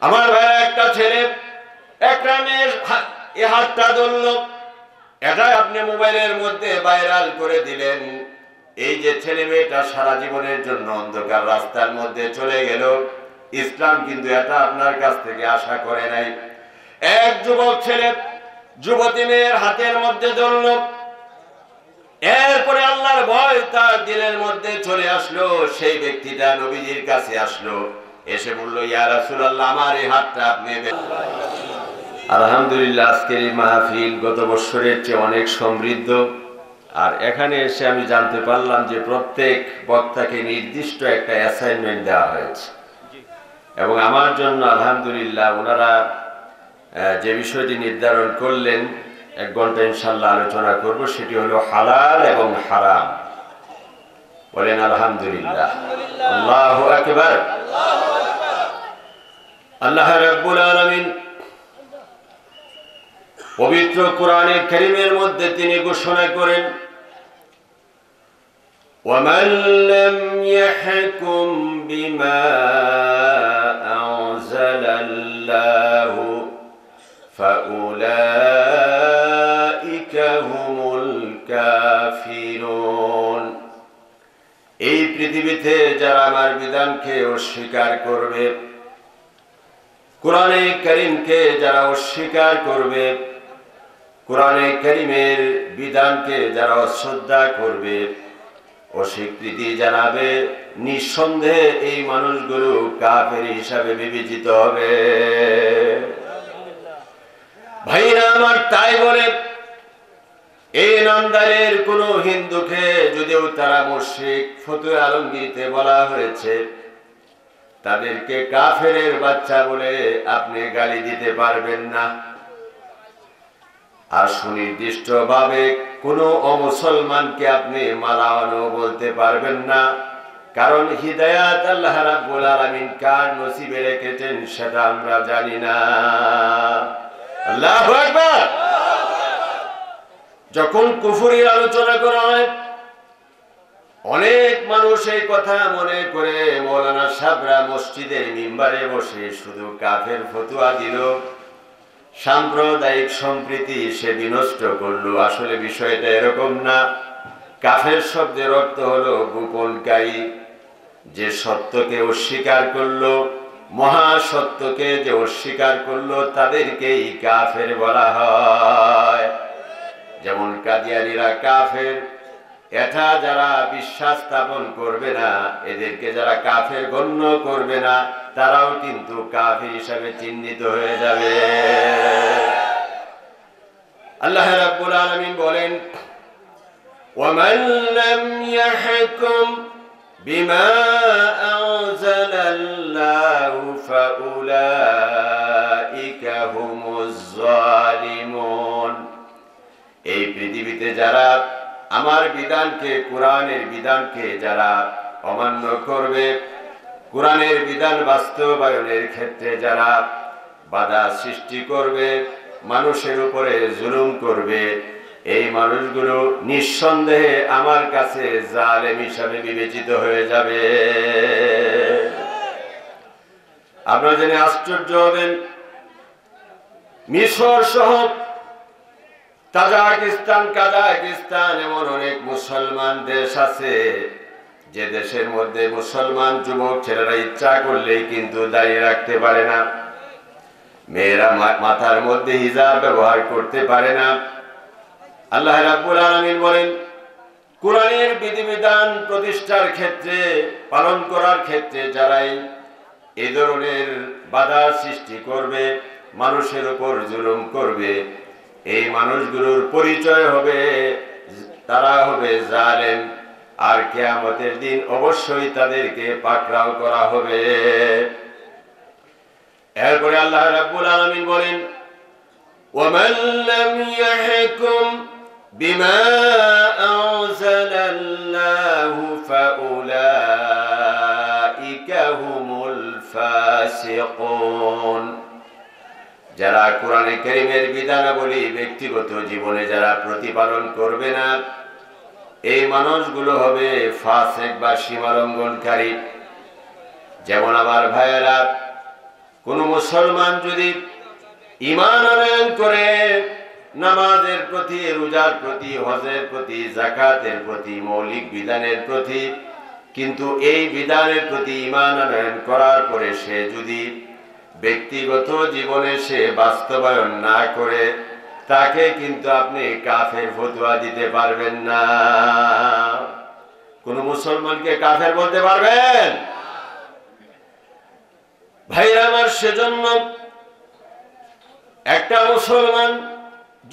আমার ভাই একটা ছেলে একটা মেয়ের এ হাতটা ধরল, এটা আপনি মোবাইলের মধ্যে ভাইরাল করে দিলেন। এই যে ছেলে মেয়েটা সারা জীবনের জন্য অন্ধকার রাস্তার মধ্যে চলে গেল, ইসলাম কিন্তু এটা আপনার কাছ থেকে আশা করে নাই। এক যুবক ছেলে যুবতী মেয়ের হাতের মধ্যে ধরল, এরপরে আল্লাহর ভয় তার দিলের মধ্যে চলে আসলো। সেই ব্যক্তিটা নবীজির কাছে আসলো, এসে বলল, ইয়া রাসূলুল্লাহ, আমার এই হাতটা আপনি। আলহামদুলিল্লাহ, আজকের এই মাহফিল গত বছরের চেয়ে অনেক সমৃদ্ধ। আর এখানে এসে আমি জানতে পারলাম যে প্রত্যেক বক্তাকে নির্দিষ্ট একটা অ্যাসাইনমেন্ট দেওয়া হয়েছে, এবং আমার জন্য আলহামদুলিল্লাহ ওনারা যে বিষয়টি নির্ধারণ করলেন 1 ঘন্টা ইনশাল্লাহ আলোচনা করব, সেটি হলো হালাল এবং হারাম। বলেন আলহামদুলিল্লাহ, আল্লাহু আকবার। আল্লাহ রাব্বুল আলামিন পবিত্র কোরআনে কারীমের মধ্যে তিনি ঘোষণা করেন, ওয়ামান লাম ইয়াহকুম বিমা আনজালাল্লাহু ফাউলাইকা হুমুল কাফিরুন। এই পৃথিবীতে যারা আমার বিধানকে অস্বীকার করবে, কোরআনে কারীমকে যারা অস্বীকার করবে, কোরআনে কারীমের বিধানকে যারা অশ্রদ্ধা করবে, অস্বীকৃতি জানাবে, নিঃসন্দেহে এই মানুষগুলো কাফের হিসাবে বিবেচিত হবে। ভাইরা আমার, তাই বলে এই নামদারের কোন হিন্দুকে যদিও তারা মুশরিক ফতোয়া আলমগীরতে বলা হয়েছে, তাদেরকে কাফেরের বাচ্চা বলে আপনি গালি দিতে পারবেন না। আর সুনির্দিষ্ট ভাবে কোন অমুসলমানকে আপনি মালাওয়ানো বলতে পারবেন না, কারণ হিদায়াত আল্লাহ রাব্বুল আলামিন কার নসিবে রেখেছেন সেটা আমরা জানি না। আল্লাহু আকবার। যখন কুফরির আলোচনা করা হয়, অনেক মানুষ এই কথা মনে করে মৌলানা সাহেবরা মসজিদের মিম্বারে বসে শুধু কাফের ফতোয়া দিল, সাম্প্রদায়িক সম্প্রীতি সে বিনষ্ট করলো। আসলে বিষয়টা এরকম না। কাফের শব্দের অর্থ হলো গোপনকারী। যে সত্যকে অস্বীকার করলো, মহাসত্যকে যে অস্বীকার করলো, তাদেরকেই কাফের বলা হয়। যেমন কাদিয়ানীরা কাফের, এটা যারা বিশ্বাস স্থাপন করবে না, এদেরকে যারা কাফের গণ্য করবে না, তারাও কিন্তু কাফের হিসাবে চিহ্নিত হয়ে যাবে। আল্লাহ রাব্বুল আলামিন বলেন, ওয়ামান লাম ইয়াহকুম বিমা আনজালাল্লাহু ফাউলাইকা হুমুজ জালিমুন। এই পৃথিবীতে যারা আমার বিধানকে, কোরআনের বিধানকে যারা অমান্য করবে, কোরআনের বিধান বাস্তবায়নের ক্ষেত্রে যারা বাধা সৃষ্টি করবে, মানুষের উপরে জুলুম করবে, এই মানুষগুলো নিঃসন্দেহে আমার কাছে জালেম হিসাবে বিবেচিত হয়ে যাবে। আপনারা জেনে আশ্চর্য হবেন, মিশর সহ তাজিকিস্তান, কাজাকিস্তান এমন অনেক মুসলমান দেশ আছে, যে দেশের মধ্যে মুসলমান যুবক ছেলেরা ইচ্ছা করলেই কিন্তু দাঁড়িয়ে রাখতে পারে না, মেয়েরা মাথার মধ্যে হিজাব ব্যবহার করতে পারে না। আল্লাহ রাব্বুল আলামিন বলেন, কোরআনের বিধিবিধান প্রতিষ্ঠার ক্ষেত্রে, পালন করার ক্ষেত্রে যারাই এই ধরনের বাধা সৃষ্টি করবে, মানুষের উপর জুলুম করবে, এই মানুষগুলোর পরিচয় হবে, তারা হবে জালেম। আর কিয়ামতের দিন অবশ্যই তাদেরকে পাকড়াও করা হবে। এরপরে আল্লাহ রাব্বুল আলামিন বলেন, ওয়ামান লাম ইয়াহকুম বিমা আনজালাল্লাহু ফাউলাইকা হুমুল ফাসিকুন। যারা কোরআনে কারীমের বিধানাবলী ব্যক্তিগত জীবনে যারা প্রতিপালন করবে না, এই মানুষগুলো হবে ফাসিক বা সীমালঙ্ঘনকারী। যেমন আমার ভাইয়েরা, কোন মুসলমান যদি ঈমান আনয়ন করে নামাজের প্রতি, রোজার প্রতি, হজের প্রতি, যাকাতের প্রতি, মৌলিক বিধানের প্রতি, কিন্তু এই বিধানের প্রতি ঈমান আনয়ন করার পরে সে যদি ব্যক্তিগত জীবনে সে বাস্তবায়ন না করে, তাকে কিন্তু আপনি কাফের ফতোয়া দিতে পারবেন না। কোন মুসলমানকে কাফের বলতে পারবেন? ভাইরা আমার, সেজন্য একটা মুসলমান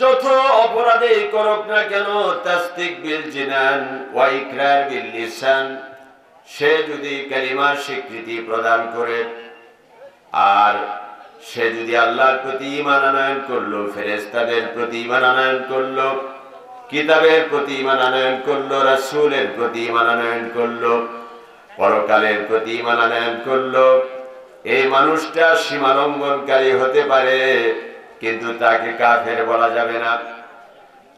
যত অপরাধই করুক না কেন, তাসদিক বিল জিনান ওয়া ইকরার বিল লিসান, সে যদি কালিমার স্বীকৃতি প্রদান করে আর সে যদি আল্লাহর প্রতি ঈমান আনয়ন করলো, ফেরেশতাদের প্রতি ঈমান আনয়ন করলো, কিতাবের প্রতি ঈমান আনয়ন করলো, রাসূলের প্রতি ঈমান আনয়ন করলো, পরকালের প্রতি ঈমান আনয়ন করলো, এই মানুষটা সীমা লঙ্ঘনকারী হতে পারে, কিন্তু তাকে কাফের বলা যাবে না।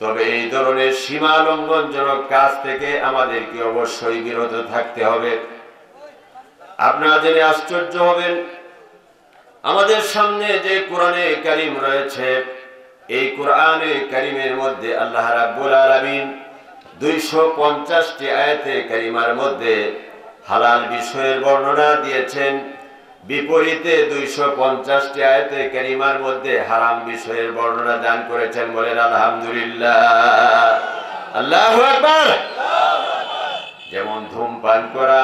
তবে এই ধরনের সীমা লঙ্ঘনজনক কাজ থেকে আমাদেরকে অবশ্যই বিরত থাকতে হবে। আপনারা জেনে আশ্চর্য হবেন, আমাদের সামনে যে কোরআনে কারীম রয়েছে, এই কোরআনে কারীমের মধ্যে আল্লাহ রাব্বুল আলামিন 250টি আয়াতে কারীমার মধ্যে হালাল বিষয়ের বর্ণনা দিয়েছেন, বিপরীতে 250টি আয়াতে কারীমার মধ্যে হারাম বিষয়ের বর্ণনা দান করেছেন। বলেন আলহামদুলিল্লাহ, আল্লাহু আকবার। যেমন ধূমপান করা,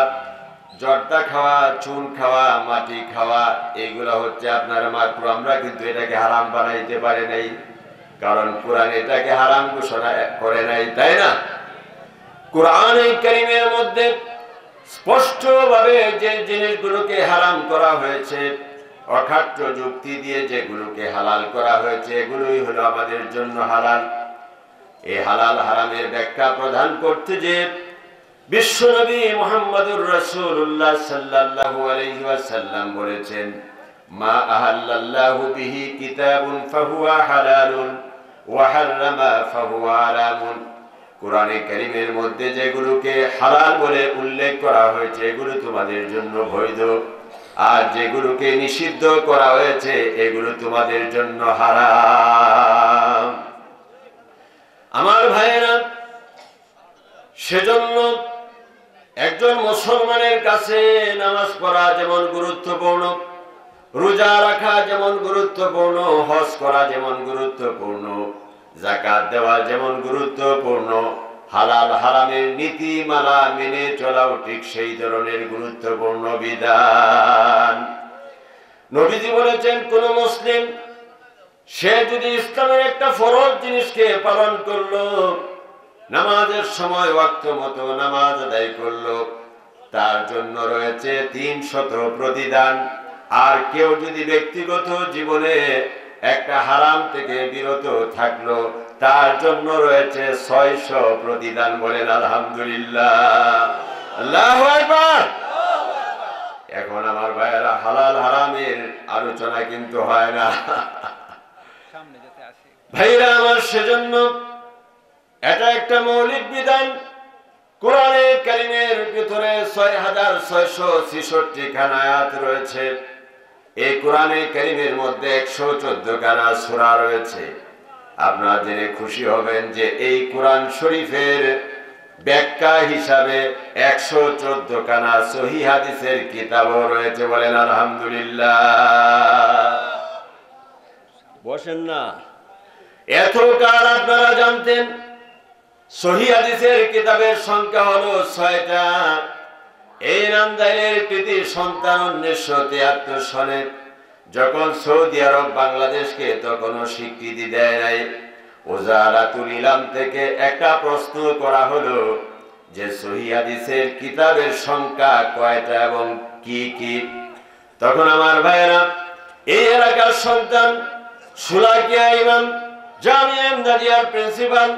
জর্দা খাওয়া, চুন খাওয়া, মাটি খাওয়া, এগুলো হচ্ছে আপনার মাত্র, আমরা কিন্তু এটাকে হারাম বানাইতে পারি নাই, কারণ কোরআন এটাকে হারাম ঘোষণা করে নাই, তাই না? কোরআনে কারীমের মধ্যে স্পষ্টভাবে যে জিনিসগুলোকে হারাম করা হয়েছে, অখাট্য যুক্তি দিয়ে যেগুলোকে হালাল করা হয়েছে, এগুলোই হলো আমাদের জন্য হালাল। এই হালাল হারামের ব্যাখ্যা প্রদান করতে যে বিশ্বনবী মুহাম্মদুর রাসূলুল্লাহ সাল্লাল্লাহু আলাইহি ওয়াসাল্লাম বলেছেন, মা আহাল্লাল্লাহু বিহি কিতাবুন ফাহুয়া হালালুন ওয়া হাররামা ফাহুয়া হারামুন। কোরআনে কারীমের মধ্যে যেগুলোকে হালাল বলে উল্লেখ করা হয়েছে, এগুলো তোমাদের জন্য বৈধ, আর যেগুলোকে নিষিদ্ধ করা হয়েছে, এগুলো তোমাদের জন্য হারাম। আমার ভাইয়েরা, সেজন্য একজন মুসলমানের কাছে নামাজ পড়া যেমন গুরুত্বপূর্ণ, রোজা রাখা যেমন গুরুত্বপূর্ণ, হজ করা যেমন গুরুত্বপূর্ণ, যাকাত দেওয়া যেমন গুরুত্বপূর্ণ, হালাল হারামের নীতিমালা মেনে চলাও ঠিক সেই ধরনের গুরুত্বপূর্ণ বিধান। নবীজি বলেছেন, কোন মুসলিম সে যদি ইসলামের একটা ফরজ জিনিসকে পালন করলো, নামাজের সময় ওয়াক্ত মতো নামাজ আদায় করলো, তার জন্য রয়েছে 300 প্রতিদান। আর কেউ যদি ব্যক্তিগত জীবনে একটা হারাম থেকে বিরত থাকলো, তার জন্য রয়েছে 600 প্রতিদান। বলেন আলহামদুলিল্লাহ, আল্লাহু আকবার। এখন আমার ভাইয়েরা, হালাল হারামের আলোচনা কিন্তু হয় না ভাইরা আমার। সেজন্য এটা একটা মৌলিক বিধান। কোরআনে কারীমের ভিতরে 6666 খানা আয়াত রয়েছে। এই কোরআনে কারীমের মধ্যে 114 খানা সূরা রয়েছে। আপনারা জেনে খুশি হবেন যে এই কোরআন শরীফের ব্যাখ্যা হিসাবে 114 খানা সহিহ হাদিসের কিতাবও রয়েছে। বলেন আলহামদুলিল্লাহ। বসেন না, এত কাল আপনারা জানতেন সহিহ হাদিসের কিতাবের সংখ্যা হলো 6টা। এই নামদাইলের কৃতি সন্তান 1973 সালে যখন সৌদি আরব বাংলাদেশকে তখনও স্বীকৃতি দেয় নাই, ওজারাতুল ইলম থেকে একটা প্রশ্ন করা হলো যে সহিহ হাদিসের কিতাবের সংখ্যা কয়টা এবং কি কি। তখন আমার ভাইয়েরা, এই এলাকার সন্তান সুলাকিয়া ইমাম, জামিয়া ইমদাদিয়ার প্রিন্সিপাল,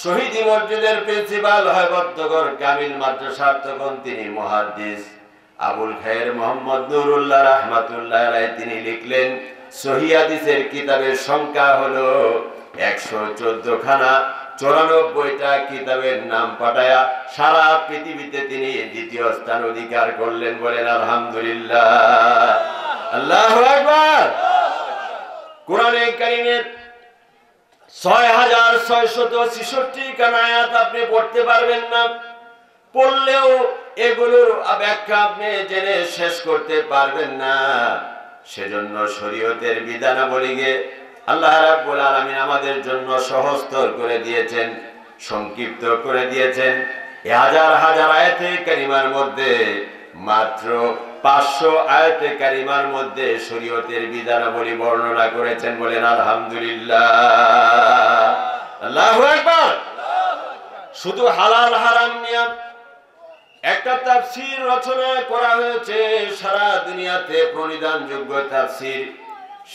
শহীদি মসজিদের প্রিন্সিপাল, হেবতনগর কামিল মাদ্রাসার তখন তিনি মুহাদ্দিস আবুল খায়ের মোহাম্মদ নুরুল্লাহ রাহমাতুল্লাহ আলাইহি, তিনি লিখলেন সহিহ হাদিসের কিতাবের সংখ্যা হলো 114 খানা। 94টা কিতাবের নাম পাঠায়া সারা পৃথিবীতে তিনি দ্বিতীয় স্থান অধিকার করলেন। বলেন আলহামদুলিল্লাহ, আল্লাহু আকবার। কোরআনে কারীমের ৬৬৬৬ খানা আয়াত আপনি পড়তে পারবেন না, পড়লেও এগুলোর ব্যাখ্যা আপনি জেনে শেষ করতে পারবেন না। সেজন্য শরীয়তের বিধানাবলীকে আল্লাহ রাব্বুল আলামিন আমাদের জন্য সহজতর করে দিয়েছেন, সংক্ষিপ্ত করে দিয়েছেন। এই হাজার হাজার আয়াতে কারিমার মধ্যে মাত্র ৫০০ আয়াতে কারিমার মধ্যে শরীয়তের বিধানাবলী বর্ণনা করেছেন। বলেন আলহামদুলিল্লাহ, আল্লাহু আকবার। শুধু হালাল হারাম নিয়ে একটা তাফসীর রচনা করা হয়েছে, সারা দুনিয়াতে প্রণিধানযোগ্য তাফসীর।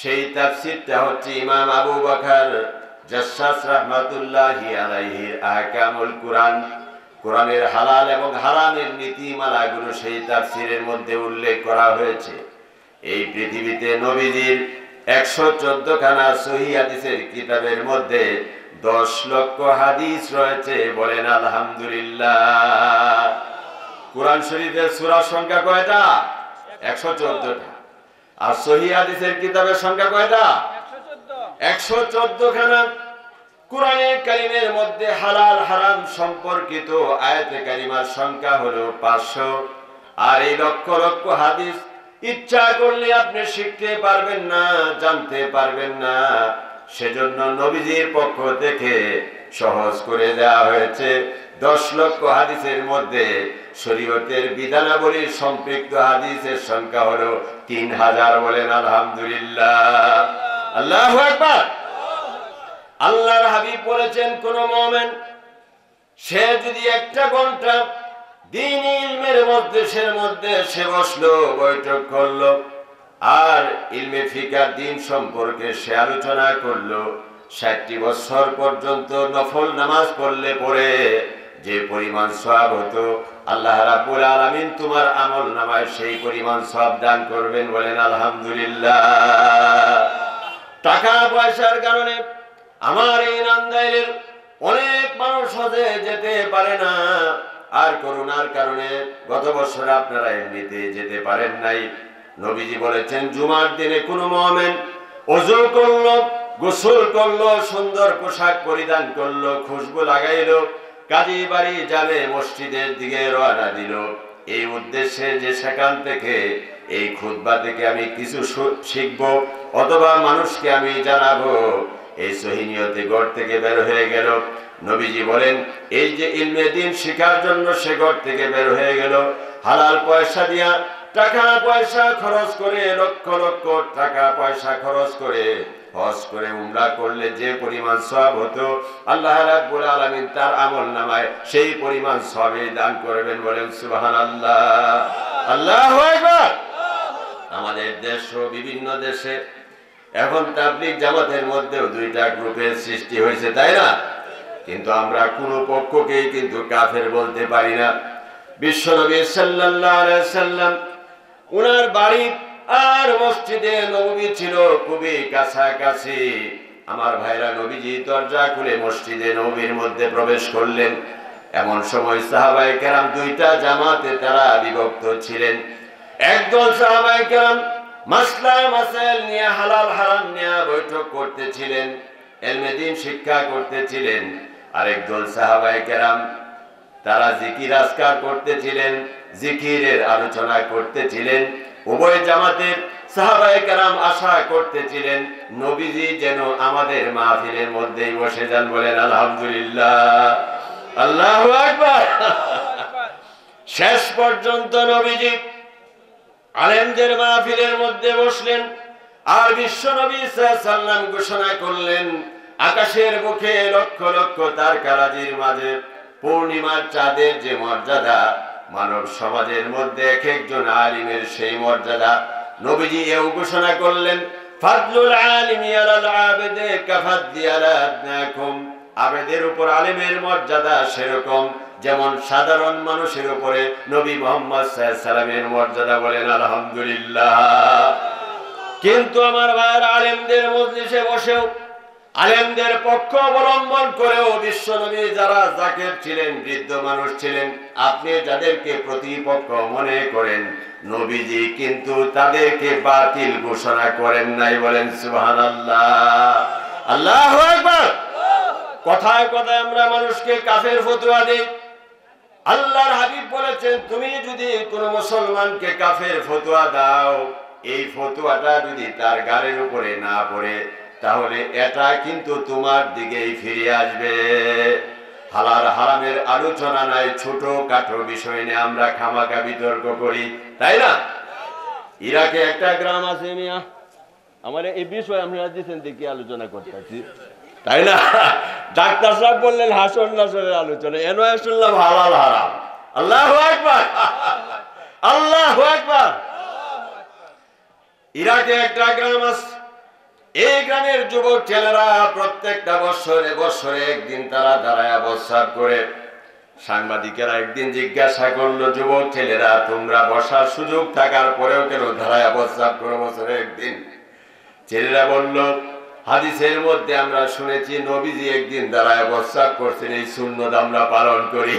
সেই তাফসীরটা হচ্ছে ইমাম আবু বকর জাসসাস রাহমাতুল্লাহি আলাইহির আহকামুল কুরআন। কোরআনের হালাল এবং হারামের নীতিমালাগুলো সেই তাফসীরের মধ্যে উল্লেখ করা হয়েছে। এই পৃথিবীতে নবীজির ১১৪ খানা সহিহ হাদিসের কিতাবের মধ্যে ১০ লক্ষ হাদিস রয়েছে। বলেন আলহামদুলিল্লাহ। কোরআন শরীফের সূরা সংখ্যা কয়টা? ১১৪টা। আর সহিহ হাদিসের কিতাবের সংখ্যা কয়টা? ১১৪ খানা। কোরআনে কারীমের মধ্যে হালাল হারাম সম্পর্কিত আয়াতে কারিমার সংখ্যা হলো ৫০০। আর এই লক্ষ লক্ষ হাদিস ইচ্ছা করলে আপনি শিখতে পারবেন না, জানতে পারবেন না। সেজন্য নবীজির পক্ষ থেকে সহজ করে দেওয়া হয়েছে। ১০ লক্ষ হাদিসের মধ্যে শরীয়তের বিধানাবলীর সম্পৃক্ত হাদিসের সংখ্যা হলো ৩০০০। বলেন আলহামদুলিল্লাহ, আল্লাহু আকবার। আল্লাহর হাবিব বলেছেন, কোন মুমিন সে যদি একটা ঘন্টা দ্বীনি ইলমের মধ্যে সে বসলো, বৈঠক করলো, আর ইলমে ফিকহ দ্বীন সম্পর্কে সে আলোচনা করলো, ৬০ বছর পর্যন্ত নফল নামাজ পড়লে পরে যে পরিমাণ সওয়াব হতো, আল্লাহ রাব্বুল আলামিন তোমার আমল নামায় সেই পরিমাণ সওয়াব দান করবেন। বলেন আলহামদুলিল্লাহ। টাকা পয়সার কারণে আমার এই নান্দাইলের অনেক মানুষ হজে যেতে পারে না, আর করোনার কারণে গত বছর আপনারা এমনিতে যেতে পারেন নাই। নবীজি বলেছেন, জুমার দিনে কোনো মুমিন ওযু করলো, গোসল করলো, সুন্দর পোশাক পরিধান করলো, খুশবু লাগাইলো, কাজী বাড়ি যাবে, মসজিদের দিকে রওনা দিল, এই উদ্দেশ্যে যে সেখান থেকে এই খুতবা থেকে আমি কিছু শিখবো অথবা মানুষকে আমি জানাবো, এই সহিহ নিয়তে ঘর থেকে বের হয়ে গেল। নবীজি বলেন, এই যে ইলমে দ্বীন শিখার জন্য সে ঘর থেকে বের হয়ে গেল, হালাল পয়সা দিয়া টাকা পয়সা খরচ করে, লক্ষ লক্ষ টাকা পয়সা খরচ করে হজ করে উমরা করলে যে পরিমাণ সওয়াব হতো, আল্লাহ রাব্বুল আলামিন তার আমল নামায় সেই পরিমাণ সওয়াব দান করবেন। বলেন সুবহানাল্লাহ, আল্লাহু আকবার। আমাদের দেশ ও বিভিন্ন দেশে এখন তাবলীগ জামাতের মধ্যেও দুইটা গ্রুপের সৃষ্টি হয়েছে, তাই না? কিন্তু আমরা কোনো পক্ষকেই কিন্তু কাফের বলতে পারি না। বিশ্বনবী সাল্লাল্লাহু আলাইহি সাল্লাম ওনার বাড়ি আর মসজিদে নববী ছিল খুবই কাছাকাছি। আমার ভাইরা, নবীজি দরজা খুলে মসজিদে নববীর মধ্যে প্রবেশ করলেন। এমন সময় সাহাবায়ে কেরাম দুইটা জামাতে তারা বিভক্ত ছিলেন। একদল সাহাবায়ে কেরাম মাসলা মাসাইল নিয়ে, হালাল হারাম নিয়ে বৈঠক করতেছিলেন, ইলমে দ্বীন শিক্ষা করতেছিলেন। আরেকদল সাহাবায়ে কেরাম তারা জিকির আজকার করতেছিলেন, জিকিরের আলোচনা করতেছিলেন। উভয় জামাতের সাহাবায়ে কেরাম আশা করতেছিলেন নবীজি যেন আমাদের মাহফিলের মধ্যেই বসে যান। বলেন আলহামদুলিল্লাহ, আল্লাহু আকবার। শেষ পর্যন্ত নবীজি আলেমদের মাহফিলের মধ্যে বসলেন, আর বিশ্ব নবী সাল্লাল্লাহু আলাইহি ওয়াসাল্লাম ঘোষণা করলেন, আকাশের বুকে লক্ষ লক্ষ তারকারাজির মাঝে পূর্ণিমার চাঁদের যে মর্যাদা, মানব সমাজের মধ্যে এক একজন আলিমের সেই মর্যাদা, নবীজি এও ঘোষণা করলেন, ফাদলুল আলিমি আলাল আবিদি কাফাদ্দি আলা আদনাকুম। আবেদের উপর আলিমের মর্যাদা সেরকম যেমন সাধারণ মানুষের উপরে নবী মুহাম্মদ সাল্লাল্লাহু আলাইহি ওয়াসাল্লামের মর্যাদা। বলেন আলহামদুলিল্লাহ। কিন্তু আমার ভাইয়ের, আলেমদের মজলিসে বসেও আলেমদের পক্ষ অবলম্বন করেও বিশ্বনবী যারা জাকের ছিলেন, বৃদ্ধ মানুষ ছিলেন, আপনি যাদেরকে প্রতিপক্ষ মনে করেন, নবীজি কিন্তু তাদেরকে বাতিল ঘোষণা করেন নাই। বলেন সুবহানাল্লাহ, আল্লাহু আকবার। কথায় কথায় আমরা মানুষকে কাফের ফতোয়া দেই। আল্লাহর হাবিব বলেছেন, তুমি যদি কোনো মুসলমানকে কাফের ফতোয়া দাও, এই ফতোয়াটা যদি তার গালের উপরে না পড়ে, তাহলে এটা কিন্তু তোমার দিকেই ফিরে আসবে। হালাল হারামের আলোচনা নাই, ছোট খাটো বিষয় নিয়ে আমরা খামাখা বিতর্ক করি, তাই না? ইরাকে একটা গ্রাম আছে মিয়া, আমার এই বিষয় আমরা দিচ্ছেন দেখি আলোচনা করতেছি, তাই না? ডাক্তার সাহেব বললেন হাসন নাসনের আলোচনা, এন শুনলাম হালাল হারাম। আল্লাহু আকবার, আল্লাহু আকবার। ইরাকে একটা গ্রাম আছে, এই গ্রামের যুবক ছেলেরা প্রত্যেকটা বছরে একদিন তারা দাঁড়ায় বসার করে। সাংবাদিকেরা একদিন জিজ্ঞাসা করলো, যুবক ছেলেরা তোমরা বসার সুযোগ থাকার পরেও কেন দাঁড়ায় বসার করো বছরে একদিন? ছেলেরা বলল, হাদিসের মধ্যে আমরা শুনেছি নবীজি একদিন দাঁড়ায় বসার করছেন, এই সুন্নত আমরা পালন করি।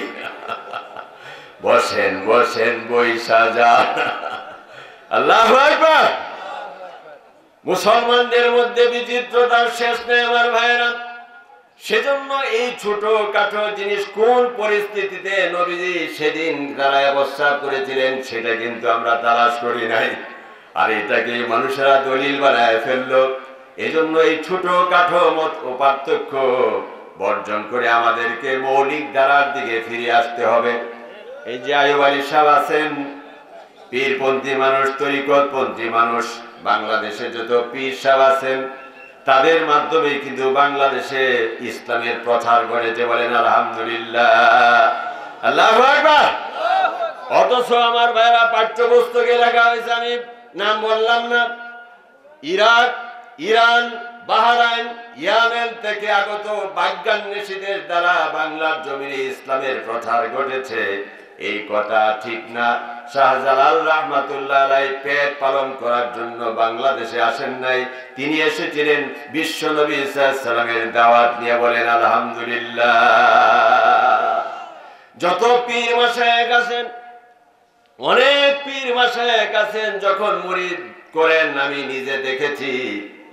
বসেন বসেন বৈশা যান। আল্লাহু আকবার। মুসলমানদের মধ্যে বিচিত্রতার শেষ নেই আমার ভাইয়েরা। সেজন্য এই ছোট কাঠো জিনিস কোন পরিস্থিতিতে নবীজি সেদিন দাঁড়ায় অবস্থা করেছিলেন সেটা কিন্তু আমরা তালাশ করি নাই, আর এটাকে মানুষেরা দলিল বানায় ফেললো। এজন্য এই ছোট কাঠো মত ও পার্থক্য বর্জন করে আমাদেরকে মৌলিক ধারার দিকে ফিরে আসতে হবে। এই যে আইয়ুব আলী সাহেব আছেন, পীরপন্থী মানুষ, তরিকতপন্থী মানুষ, বাংলাদেশে যত পীর সাহেব আছেন তাদের মাধ্যমে কিন্তু বাংলাদেশে ইসলামের প্রচার ঘটেছে। বলেন আলহামদুলিল্লাহ, আল্লাহু আকবার। অথচ আমার ভাইরা পাঠ্যপুস্তকে লেখা হয়েছে, আমি নাম বললাম না, ইরাক, ইরান, বাহরাইন, ইয়েমেন থেকে আগত বাগ্যান্বেষীদের দ্বারা বাংলার জমিনে ইসলামের প্রচার ঘটেছে। এই কথা ঠিক না? শাহজালাল রাহমাতুল্লাহ আলাইহি পেট পালন করার জন্য বাংলাদেশে আসেন নাই, তিনি এসেছিলেন বিশ্ব নবী সাল্লাল্লাহু আলাইহি ওয়াসাল্লামের দাওয়াত নিয়ে। বলেন আলহামদুলিল্লাহ। যত পীর মাশায়েখ আছেন, অনেক পীর মাশায়েখ আছেন, যখন মুরিদ করেন আমি নিজে দেখেছি,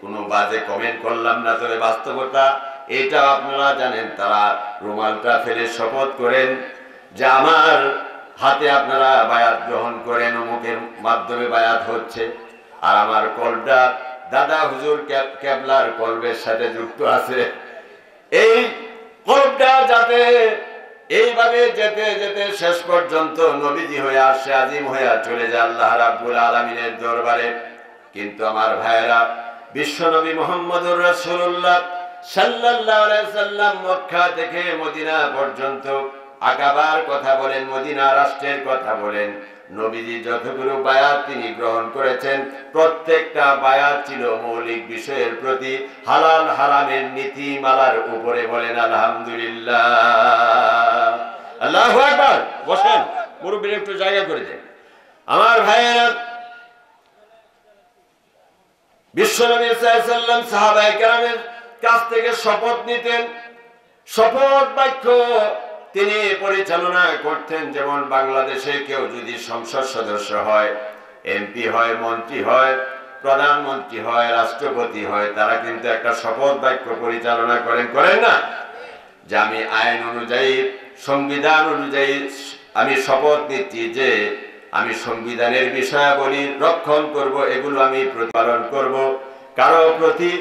কোনো বাজে কমেন্ট করলাম না, তবে বাস্তবতা এটা আপনারা জানেন, তারা রুমালটা ফেলে শপথ করেন যে আমার হাতে আপনারা বায়াত গ্রহণ করেন, অমুকের মাধ্যমে বায়াত হচ্ছে, আর আমার কলটা দাদা হুজুর কেবলার কলবের সাথে যুক্ত আছে। এই কলবটা যাতে এইভাবে যেতে যেতে শেষ পর্যন্ত নবীজি হয়ে আসে, আজিম হয়ে চলে যায় আল্লাহ রাব্বুল আলামিনের দরবারে। কিন্তু আমার ভাইয়েরা, বিশ্বনবী মুহাম্মদুর রাসূলুল্লাহ সাল্লাল্লাহু আলাইহি সাল্লাম মক্কা থেকে মদিনা পর্যন্ত আকাবার কথা বলেন, মদিনা রাষ্ট্রের কথা বলেন, নবীজি যতগুলো বায়াত তিনি গ্রহণ করেছেন প্রত্যেকটা বায়াত ছিল মৌলিক বিষয়ের প্রতি, হালাল হারামের নীতিমালার উপরে। বলেন আলহামদুলিল্লাহ, আল্লাহু আকবার। বসেন, মুরব্বির একটু জায়গা করে দেন। আমার ভাইয়েরা, বিশ্বনবী সাল্লাল্লাহু আলাইহি ওয়াসাল্লাম সাহাবায়ে কেরামের কাছ থেকে শপথ নিতেন, শপথ বাক্য তিনি পরিচালনা করতেন। যেমন বাংলাদেশে কেউ যদি সংসদ সদস্য হয়, এমপি হয়, মন্ত্রী হয়, প্রধানমন্ত্রী হয়, রাষ্ট্রপতি হয়, তারা কিন্তু একটা শপথ বাক্য পরিচালনা করেন না, যে আমি আইন অনুযায়ী, সংবিধান অনুযায়ী আমি শপথ নিচ্ছি যে আমি সংবিধানের বিষয়াবলী রক্ষণ করব, এগুলো আমি প্রতিপালন করব, কারো প্রতি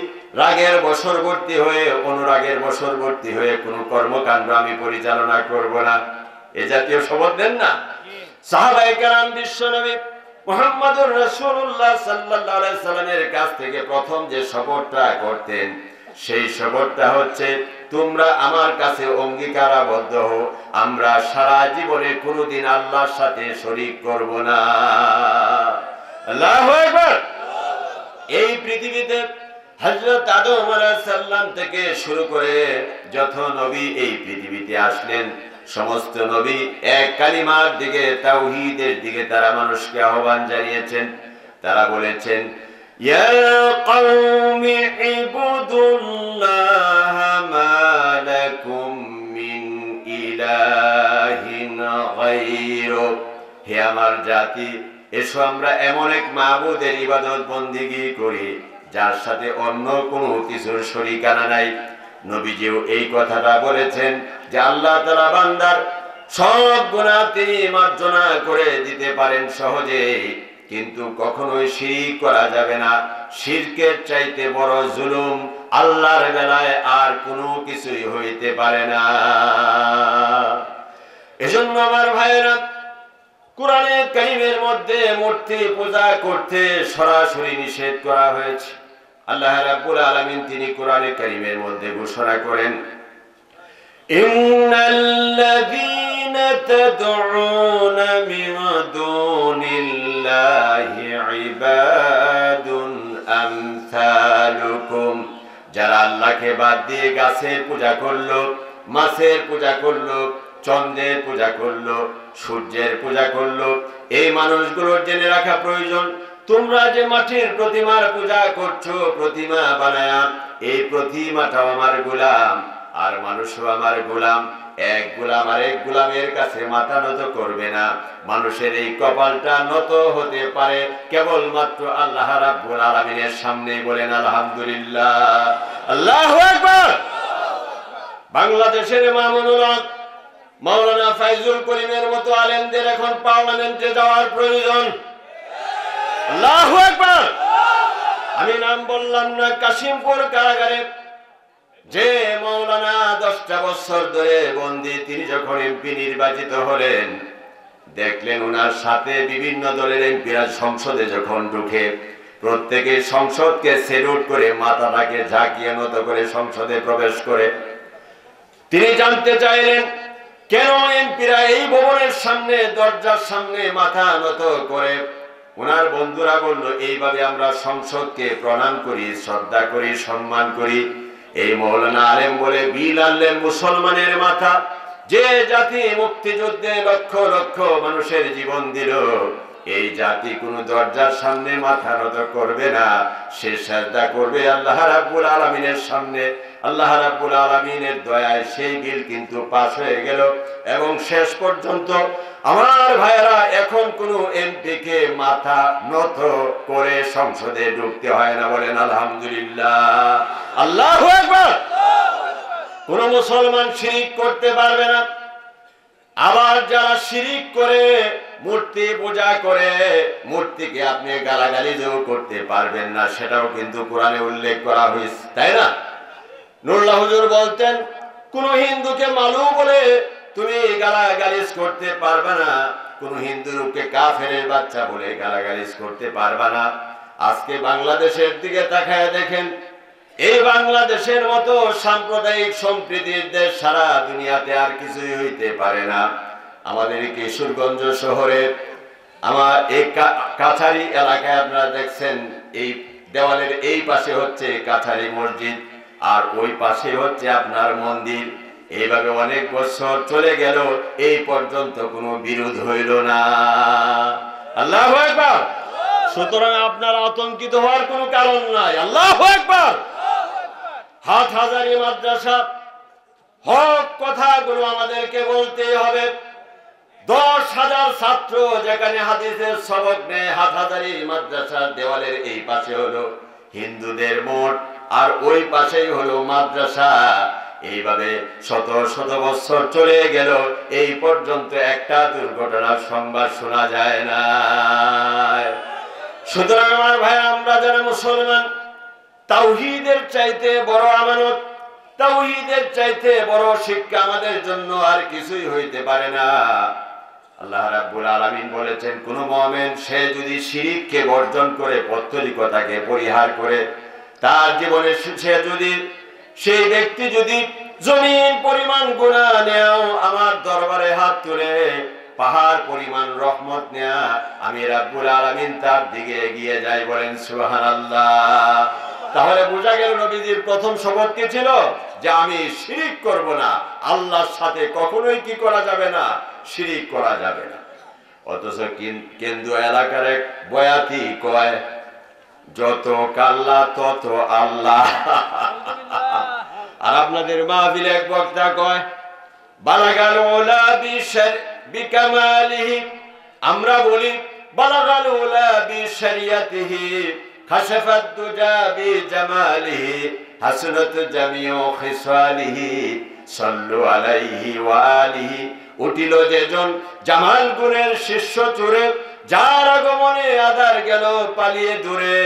রাগের বশবর্তী হয়ে, অনুরাগের বশবর্তী হয়ে কোনো কর্মকাণ্ড আমি পরিচালনা করব না, এ জাতীয় শপথ দেন না সাহাবায়ে কেরাম। বিশ্বনবী মুহাম্মদুর রাসূলুল্লাহ সাল্লাল্লাহু আলাইহি সাল্লামের কাছ থেকে প্রথম যে শপথটা করতেন, সেই শপথটা হচ্ছে, তোমরা আমার কাছে অঙ্গীকারাবদ্ধ হও, আমরা সারা জীবনে কোনোদিন আল্লাহর সাথে শরীক করব না। আল্লাহু আকবার। এই পৃথিবীতে হযরত আদম আলাইহিস সালাম থেকে শুরু করে যত নবী এই পৃথিবীতে আসলেন, সমস্ত নবী এক কালিমার দিকে, তাওহীদের দিকে তারা মানুষকে আহ্বান জানিয়েছেন। তারা বলেছেন, ইয়া কওমি ইবুদুল্লাহ আমার জাতি, এসো আমরা এমন এক মাবুদের ইবাদত বন্দিগি করি যার সাথে অন্য কোনো কিছুর শরীকানা নাই। নবীজিও এই কথাটা বলেছেন যে আল্লাহ তাআলা বান্দার সব গুনাহ তিনি মার্জনা করে দিতে পারেন সহজেই, কিন্তু কখনোই শিরক করা যাবে না। শিরকের চাইতে বড় জুলুম আল্লাহর বেলায় আর কোনো কিছুই হইতে পারে না। এজন্য আমার ভাইয়েরা, কোরআনে কারীমের মধ্যে মূর্তি পূজা করতে সরাসরি নিষেধ করা হয়েছে। আল্লাহ রাব্বুল আলামিন তিনি কোরআনে কারীমের মধ্যে ঘোষণা করেন, ইন্নাল্লাযীনা তাদউনা মিন দুনিল্লাহি ইবাদুন আমসালুকুম, যারা আল্লাহকে বাদ দিয়ে গাছের পূজা করলো, মাছের পূজা করলো, চন্দ্রের পূজা করলো, সূর্যের পূজা করলো, এই মানুষগুলোর জেনে রাখা প্রয়োজন, তোমরা যে মাটির প্রতিমার পূজা করছো, প্রতিমা বানায়া, এই প্রতিমাটাও আমার গোলাম আর মানুষও আমার গোলাম। এক গোলাম আর এক গোলামের কাছে মাথা নত করবে না। মানুষের এই কপালটা নত হতে পারে কেবলমাত্র আল্লাহ রাব্বুল আলামিনের সামনে। বলেন আলহামদুলিল্লাহ, আল্লাহু আকবার। বাংলাদেশের মামুনুল হক, মাওলানা ফাইজুল করিমের মতো আলেমদের এখন পার্লামেন্টে যাওয়ার প্রয়োজন। আল্লাহু আকবার। আমি নাম বললাম না, কাশিমপুর কারাগারে যে মাওলানা 10টা বছর ধরে বন্দী, তিনি যখন এমপি নির্বাচিত হলেন, দেখলেন ওনার সাথে বিভিন্ন দলের এমপিরা সংসদে যখন ঢুকে, প্রত্যেকে সংসদকে সেলুট করে মাথাটাকে ঝাঁকিয়ে নত করে সংসদে প্রবেশ করে। তিনি জানতে চাইলেন কেন এমপিরা এই ভবনের সামনে, দরজার সামনে মাথা নত করে। ওনার বন্ধুরা বলল, এইভাবে আমরা সংসদকে প্রণাম করি, শ্রদ্ধা করি, সম্মান করি। এই মাওলানা আলেম বলে, বিল আনলেন মুসলমানের মাথা, যে জাতি মুক্তিযুদ্ধে লক্ষ লক্ষ মানুষের জীবন দিল, এই জাতি কোন দরজার সামনে মাথা নত করবে না, সে সাজদা করবে আল্লাহ রাব্বুল আলামিনের সামনে। আল্লাহ রাব্বুল আলামিনের দয়ায় সেই বিল কিন্তু পাস হয়ে গেল এবং শেষ পর্যন্ত আমার ভাইয়েরা এখন কোন এমপি কে মাথা নত করে সংসদে ঢুকতে হয় না। বলেন আলহামদুলিল্লাহ, আল্লাহু আকবার। কোন মুসলমান শিরিক করতে পারবে না। আবার যারা শিরিক করে, মূর্তি পূজা করে, মূর্তিকে আপনি গালাগালি করতে পারবেন না, সেটাও কিন্তু কোরআনে উল্লেখ করা হয়েছে, তাই না? নুরুল্লাহ হুজুর বলতেন, কোন হিন্দুকে মালু বলে তুমি গালাগালিজ করতে পারবে না, কোন হিন্দুকে কাফেরের বাচ্চা বলে গালাগালিজ করতে পারবে না। আজকে বাংলাদেশের দিকে তাকায় দেখেন, এই বাংলাদেশের মতো সাম্প্রদায়িক সম্প্রীতির দেশ সারা দুনিয়াতে আর কিছুই হইতে পারে না। আমাদের কিশোরগঞ্জ শহরে আমার এই কাছারি এলাকায় আপনারা দেখছেন, এই দেওয়ালের এই পাশে হচ্ছে কাছারি মসজিদ আর ওই পাশে হচ্ছে আপনার মন্দির। এইভাবে অনেক বছর চলে গেল, এই পর্যন্ত কোনো বিরোধ হইল না। আল্লাহু আকবার। সুতরাং আপনার আতঙ্কিত হওয়ার কোনো কারণ নাই। আল্লাহু আকবার। হাটহাজারী মাদ্রাসা, হক কথাগুলো আমাদেরকে বলতে হবে। 10,000 ছাত্র যেখানে হাদিসের সবক নেয়, হাটহাজারী মাদ্রাসার দেওয়ালের এই পাশে হলো হিন্দুদের মোট আর ওই পাশেই হলো মাদ্রাসা। এইভাবে শত শত বছর চলে গেল, এই পর্যন্ত একটা দুর্ঘটনার সংবাদ শোনা যায় না। সুতরাং আমার ভাই, আমরা যারা মুসলমান, তাওহীদের চাইতে বড় আমানত, তাওহীদের চাইতে বড় শিক্ষা আমাদের জন্য আর কিছুই হইতে পারে না। আল্লাহ রাব্বুল আলামিন বলেছেন, কোন মুমিন সে যদি শিরককে বর্জন করে, পৌত্তলিকতাকে পরিহার করে, তার জীবনে সেই ব্যক্তি যদি জমিন পরিমাণ গুনাহ নেও, আমার দরবারে হাত তুলে পাহাড় পরিমাণ রহমত নেয়া, আমি রাব্বুল আলামিন তার দিকে এগিয়ে যাই। বলেন সুবহানাল্লাহ। তাহলে বোঝা গেল নবীজির প্রথম শপথ কি ছিল? যে আমি শিরিক করব না, আল্লাহর সাথে কখনোই কি করা যাবে না, শিরিক করা যাবে না। অথচ কেন্দ্র এলাকার এক বয়াতি কয়, যত কাল্লা তত আল্লাহ। আর আপনাদের মাহফিলে এক বক্তা কয়, বালাগাল উলা বিকামালিহি আমরা বলি বালাগাল উলা বিশরিয়াতিহি খাশাফাত দুজা বিজামালিহি হাসনাত জামিউ খিসালিহি সাল্লু আলাইহি ওয়া আলিহি। উঠিল যেজন জামাল গুণের শিষ্য চূড়ে, যার আগমনে আধার গেল পালিয়ে দূরে।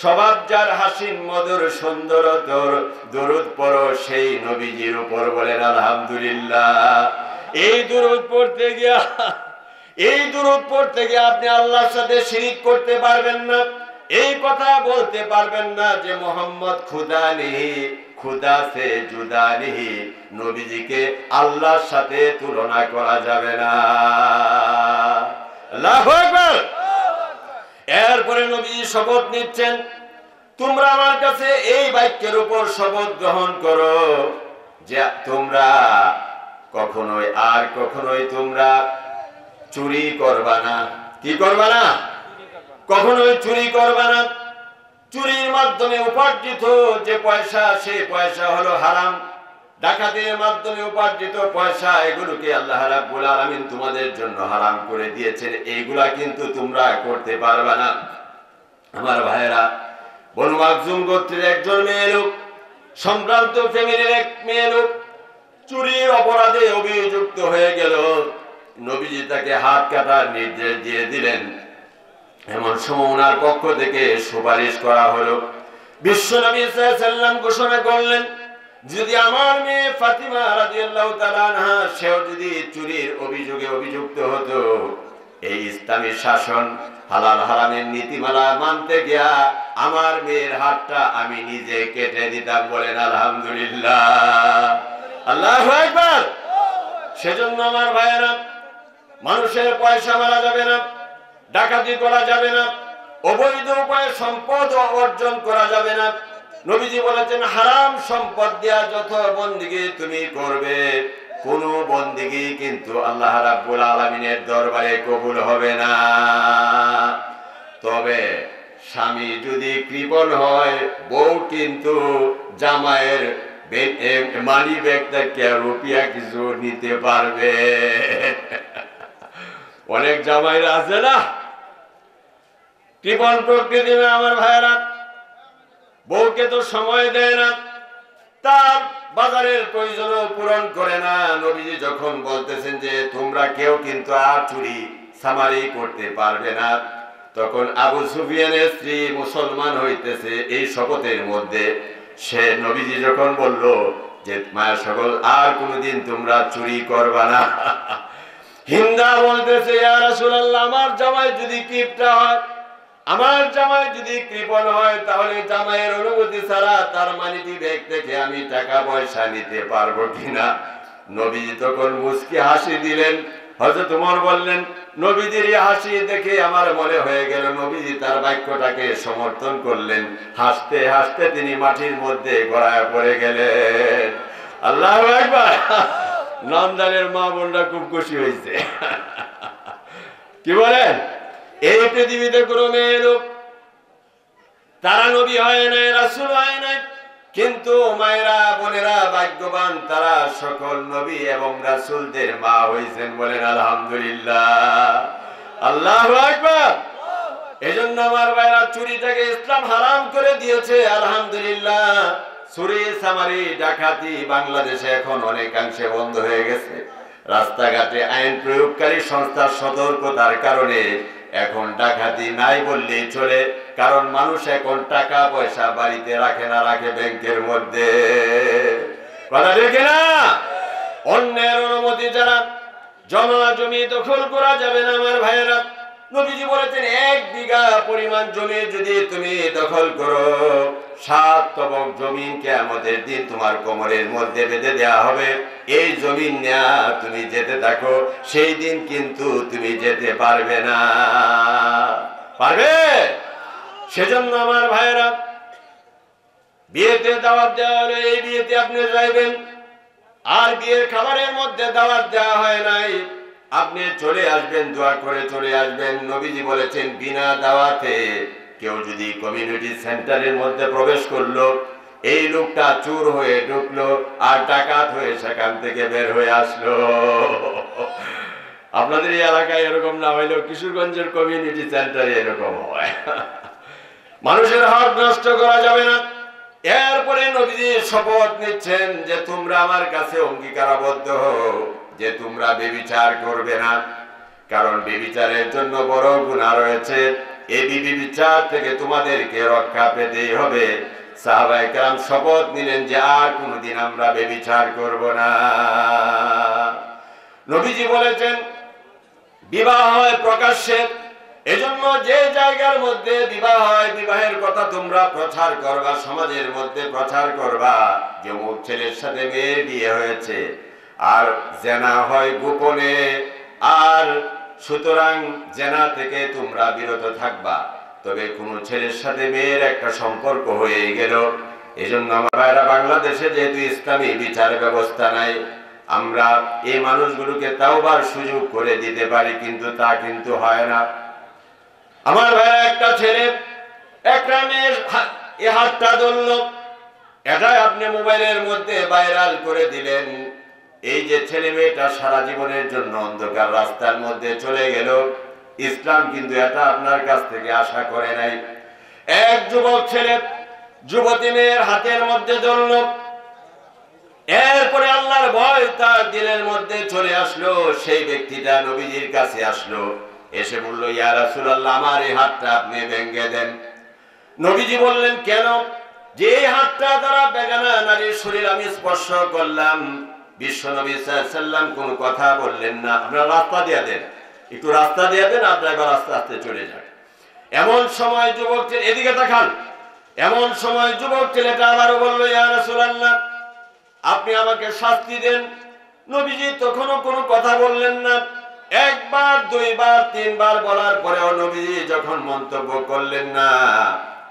স্বভাব যার হাসিন মধুর সুন্দর তোর, দরুদ পড়ো সেই নবীজির উপর। বলেন আলহামদুলিল্লাহ। এই দরুদ পড়তে গিয়ে আপনি আল্লাহর সাথে শিরিক করতে পারবেন না। এই কথা বলতে পারবেন না যে মোহাম্মদ খুদা নেহি, খুদা সে জুদা নেহি। নবীজিকে আল্লাহর সাথে তুলনা করা যাবে না। আল্লাহু আকবার। এরপরে নবীজি শপথ নিচ্ছেন, তোমরা আমার কাছে এই বাক্যের উপর শপথ গ্রহণ করো যে তোমরা কখনোই তোমরা চুরি করবা না। কি করবা না? কখনোই চুরি করবা না। চুরির মাধ্যমে উপার্জিত যে পয়সা, সেই পয়সা হলো হারাম। ডাকাতের মাধ্যমে উপার্জিত পয়সা, এগুলোকে আল্লাহ রাব্বুল আলামিন তোমাদের জন্য হারাম করে দিয়েছেন। এইগুলা কিন্তু তোমরা করতে পারবে না। আমার ভাইয়েরা, বনু মাখজুম গোত্রের একজন মেয়ে লোক, সম্ভ্রান্ত ফ্যামিলির এক মেয়ে লোক চুরির অপরাধে অভিযুক্ত হয়ে গেল। নবীজি তাকে হাত কাটার নির্দেশ দিয়ে দিলেন। এমন সময় ওনার পক্ষ থেকে সুপারিশ করা হলো। বিশ্ব নবী সাল্লাল্লাহু আলাইহি ওয়াসাল্লাম ঘোষণা করলেন, যদি আমার মেয়ে ফাতিমা রাদিয়াল্লাহু তাআলা আনহা সেও যদি চুরির অভিযোগে অভিযুক্ত হতো, এই ইসলামী শাসন হালাল হারামের নীতিমালা মানতে গিয়া আমার মেয়ের হাতটা আমি নিজে কেটে দিতাম। বলেন আলহামদুলিল্লাহ। আল্লাহু আকবার। সেজন্য আমার ভাইয়েরা, মানুষের পয়সা মারা যাবে না, ডাকাতি করা যাবে না, অবৈধ উপায়ে সম্পদ অর্জন করা যাবে না। নবীজি বলেছেন, হারাম সম্পদ দিয়া যত বন্দেগী তুমি করবে, কোন বন্দেগী কিন্তু আল্লাহ রাব্বুল আলামিনের দরবারে কবুল হবে না। তবে স্বামী যদি কৃপণ হয়, বউ কিন্তু জামাইয়ের মানি ব্যাগ থেকে রুপিয়া কিছু নিতে পারবে। অনেক জামাইরা আছে না কৃপণ প্রকৃতি। আমার ভাইয়েরা, বউকে তো সময় দেয় না, তার বাজারের প্রয়োজন পূরণ করে না। নবীজি যখন বলতেছেন যে তোমরা কেউ কিন্তু আর চুরি সামারি করতে পারবে না, তখন আবু সুফিয়ানের স্ত্রী মুসলমান হইতেছে এই শপথের মধ্যে। সে নবীজি যখন বলল যে মায়ের সকল আর কোনোদিন তোমরা চুরি করবা না, হিন্দা বলতেছে, ইয়া রাসূলুল্লাহ, আমার জামাই যদি কিপটা হয়, আমার জামাই যদি কৃপণ হয়, তাহলে জামাইয়ের অনুমতি ছাড়া তার মানিটি ব্যাগ থেকে আমি টাকা পয়সা নিতে পারবো কিনা? নবীজি তখন মুস্কি হাসি দিলেন। হযরত ওমর বললেন, নবীজির হাসি দেখে আমার মনে হয়ে গেল নবীজি তার বাক্যটাকে সমর্থন করলেন। হাসতে হাসতে তিনি মাটির মধ্যে গড়ায় পড়ে গেলেন। আল্লাহু আকবার। নন্দানের মা বোনরা খুব খুশি হয়েছে। কি বলেন? এই পৃথিবীতে কোনো মেয়ে লোক তারা নবী হয় নাই, রাসূল হয় নাই, কিন্তু মায়েরা বোনেরা ভাগ্যবান, তারা সকল নবী এবং রাসূলদের মা হয়েছেন। বলেন আলহামদুলিল্লাহ। আল্লাহু আকবার। এজন্য আমার ভাইরা, চুরিটাকে ইসলাম হারাম করে দিয়েছে। আলহামদুলিল্লাহ। চুরি সামারি ডাকাতি বাংলাদেশে এখন অনেকাংশে বন্ধ হয়ে গেছে। রাস্তাঘাটে আইন প্রয়োগকারী সংস্থার সতর্কতার কারণে এখন ডাকাতি নাই বললেই চলে। কারণ মানুষ এখন টাকা পয়সা বাড়িতে রাখে না, রাখে ব্যাংকের মধ্যে। কথা দেখে না? অন্যের অনুমতি ছাড়া জমা জমি দখল করা যাবে না। আমার ভাইয়েরা, নবীজি বলেছেন, 1 বিঘা পরিমাণ জমি যদি তুমি দখল করো, 7 তবক জমিন কিয়ামতের দিন তোমার কোমরের মধ্যে বেঁধে দেওয়া হবে। এই জমিন নিয়ে তুমি যেতে থাকো, সেই দিন কিন্তু তুমি যেতে পারবে না। পারবে? সেজন্য আমার ভাইয়েরা, বিয়েতে দাওয়াত দেওয়া হলো, এই বিয়েতে আপনি যাইবেন, আর বিয়ের খাবারের মধ্যে দাওয়াত দেওয়া হয় নাই, আপনি চলে আসবেন, দোয়া করে চলে আসবেন। নবীজি বলেছেন, বিনা দাওয়াতে কেউ যদি কমিউনিটি সেন্টারের মধ্যে প্রবেশ করলো, এই লোকটা চোর হয়ে ঢুকলো আর ডাকাত হয়ে সেখান থেকে বের হয়ে আসলো। আপনাদের এই এলাকায় এরকম না হইলেও কিশোরগঞ্জের কমিউনিটি সেন্টারে এরকম হয়। মানুষের হক নষ্ট করা যাবে না। এরপরে নবীজি শপথ নিচ্ছেন যে তোমরা আমার কাছে অঙ্গীকারাবদ্ধ হও যে তোমরা ব্যভিচার করবে না, কারণ ব্যভিচারের জন্য বড় গুনাহ রয়েছে। এই ব্যভিচার থেকে তোমাদেরকে রক্ষা পেতেই হবে। সাহাবায়ে কেরাম শপথ নিলেন যে আর কোনোদিন আমরা ব্যভিচার করব না। নবীজি বলেছেন বিবাহ হয় প্রকাশ্যে, এজন্য যে জায়গার মধ্যে বিবাহ হয় বিবাহের কথা তোমরা প্রচার করবা, সমাজের মধ্যে প্রচার করবা যে অমুক ছেলের সাথে মেয়ের বিয়ে হয়েছে। আর জেনা হয় গোপনে, আর সুতরাং জেনা থেকে তোমরা বিরত থাকবা। তবে কোন ছেলের সাথে মেয়ের একটা সম্পর্ক হয়ে গেল, এজন্য আমরা বাংলাদেশে যেহেতু ইসলামী বিচার ব্যবস্থা নাই, আমরা এই মানুষগুলোকে তাওবার সুযোগ করে দিতে পারি, কিন্তু তা কিন্তু হয় না। আমার ভাইরা একটা ছেলে একটা মেয়ের হাতটা ধরল, এটাই আপনি মোবাইলের মধ্যে ভাইরাল করে দিলেন। এই যে ছেলে মেয়েটা সারা জীবনের জন্য অন্ধকার রাস্তার মধ্যে চলে গেল। ইসলাম কিন্তু এটা আপনার কাছ থেকে আশা করে নাই। এক যুবক ছেলে যুবতী মেয়ের হাতের মধ্যে ধরল, এরপরে আল্লাহর ভয় তার দিলের মধ্যে চলে আসলো। সেই ব্যক্তিটা নবীজির কাছে আসলো, এসে বলল ইয়া রাসূলুল্লাহ আমার এই হাতটা আপনি ভেঙে দেন। নবীজি বললেন কেন? যে এই হাতটা দ্বারা বেগানা নারীর শরীর আমি স্পর্শ করলাম। বিশ্ব নবী সাল্লাল্লাহু আলাইহি ওয়াসাল্লাম কোনো কথা বললেন না। আপনারা রাস্তা দিয়ে দেন, একটু রাস্তা দিয়ে দেন, আর ড্রাইভার আস্তে আস্তে চলে যায়। এমন সময় যুবক ছেলে এদিকে তাকান, এমন সময় যুবক ছেলেটা আবারও বলল ইয়া রাসূলুল্লাহ আপনি আমাকে শাস্তি দেন। নবীজি তখনও কোনো কথা বললেন না। একবার দুইবার তিনবার বলার পরেও নবীজি যখন মন্তব্য করলেন না,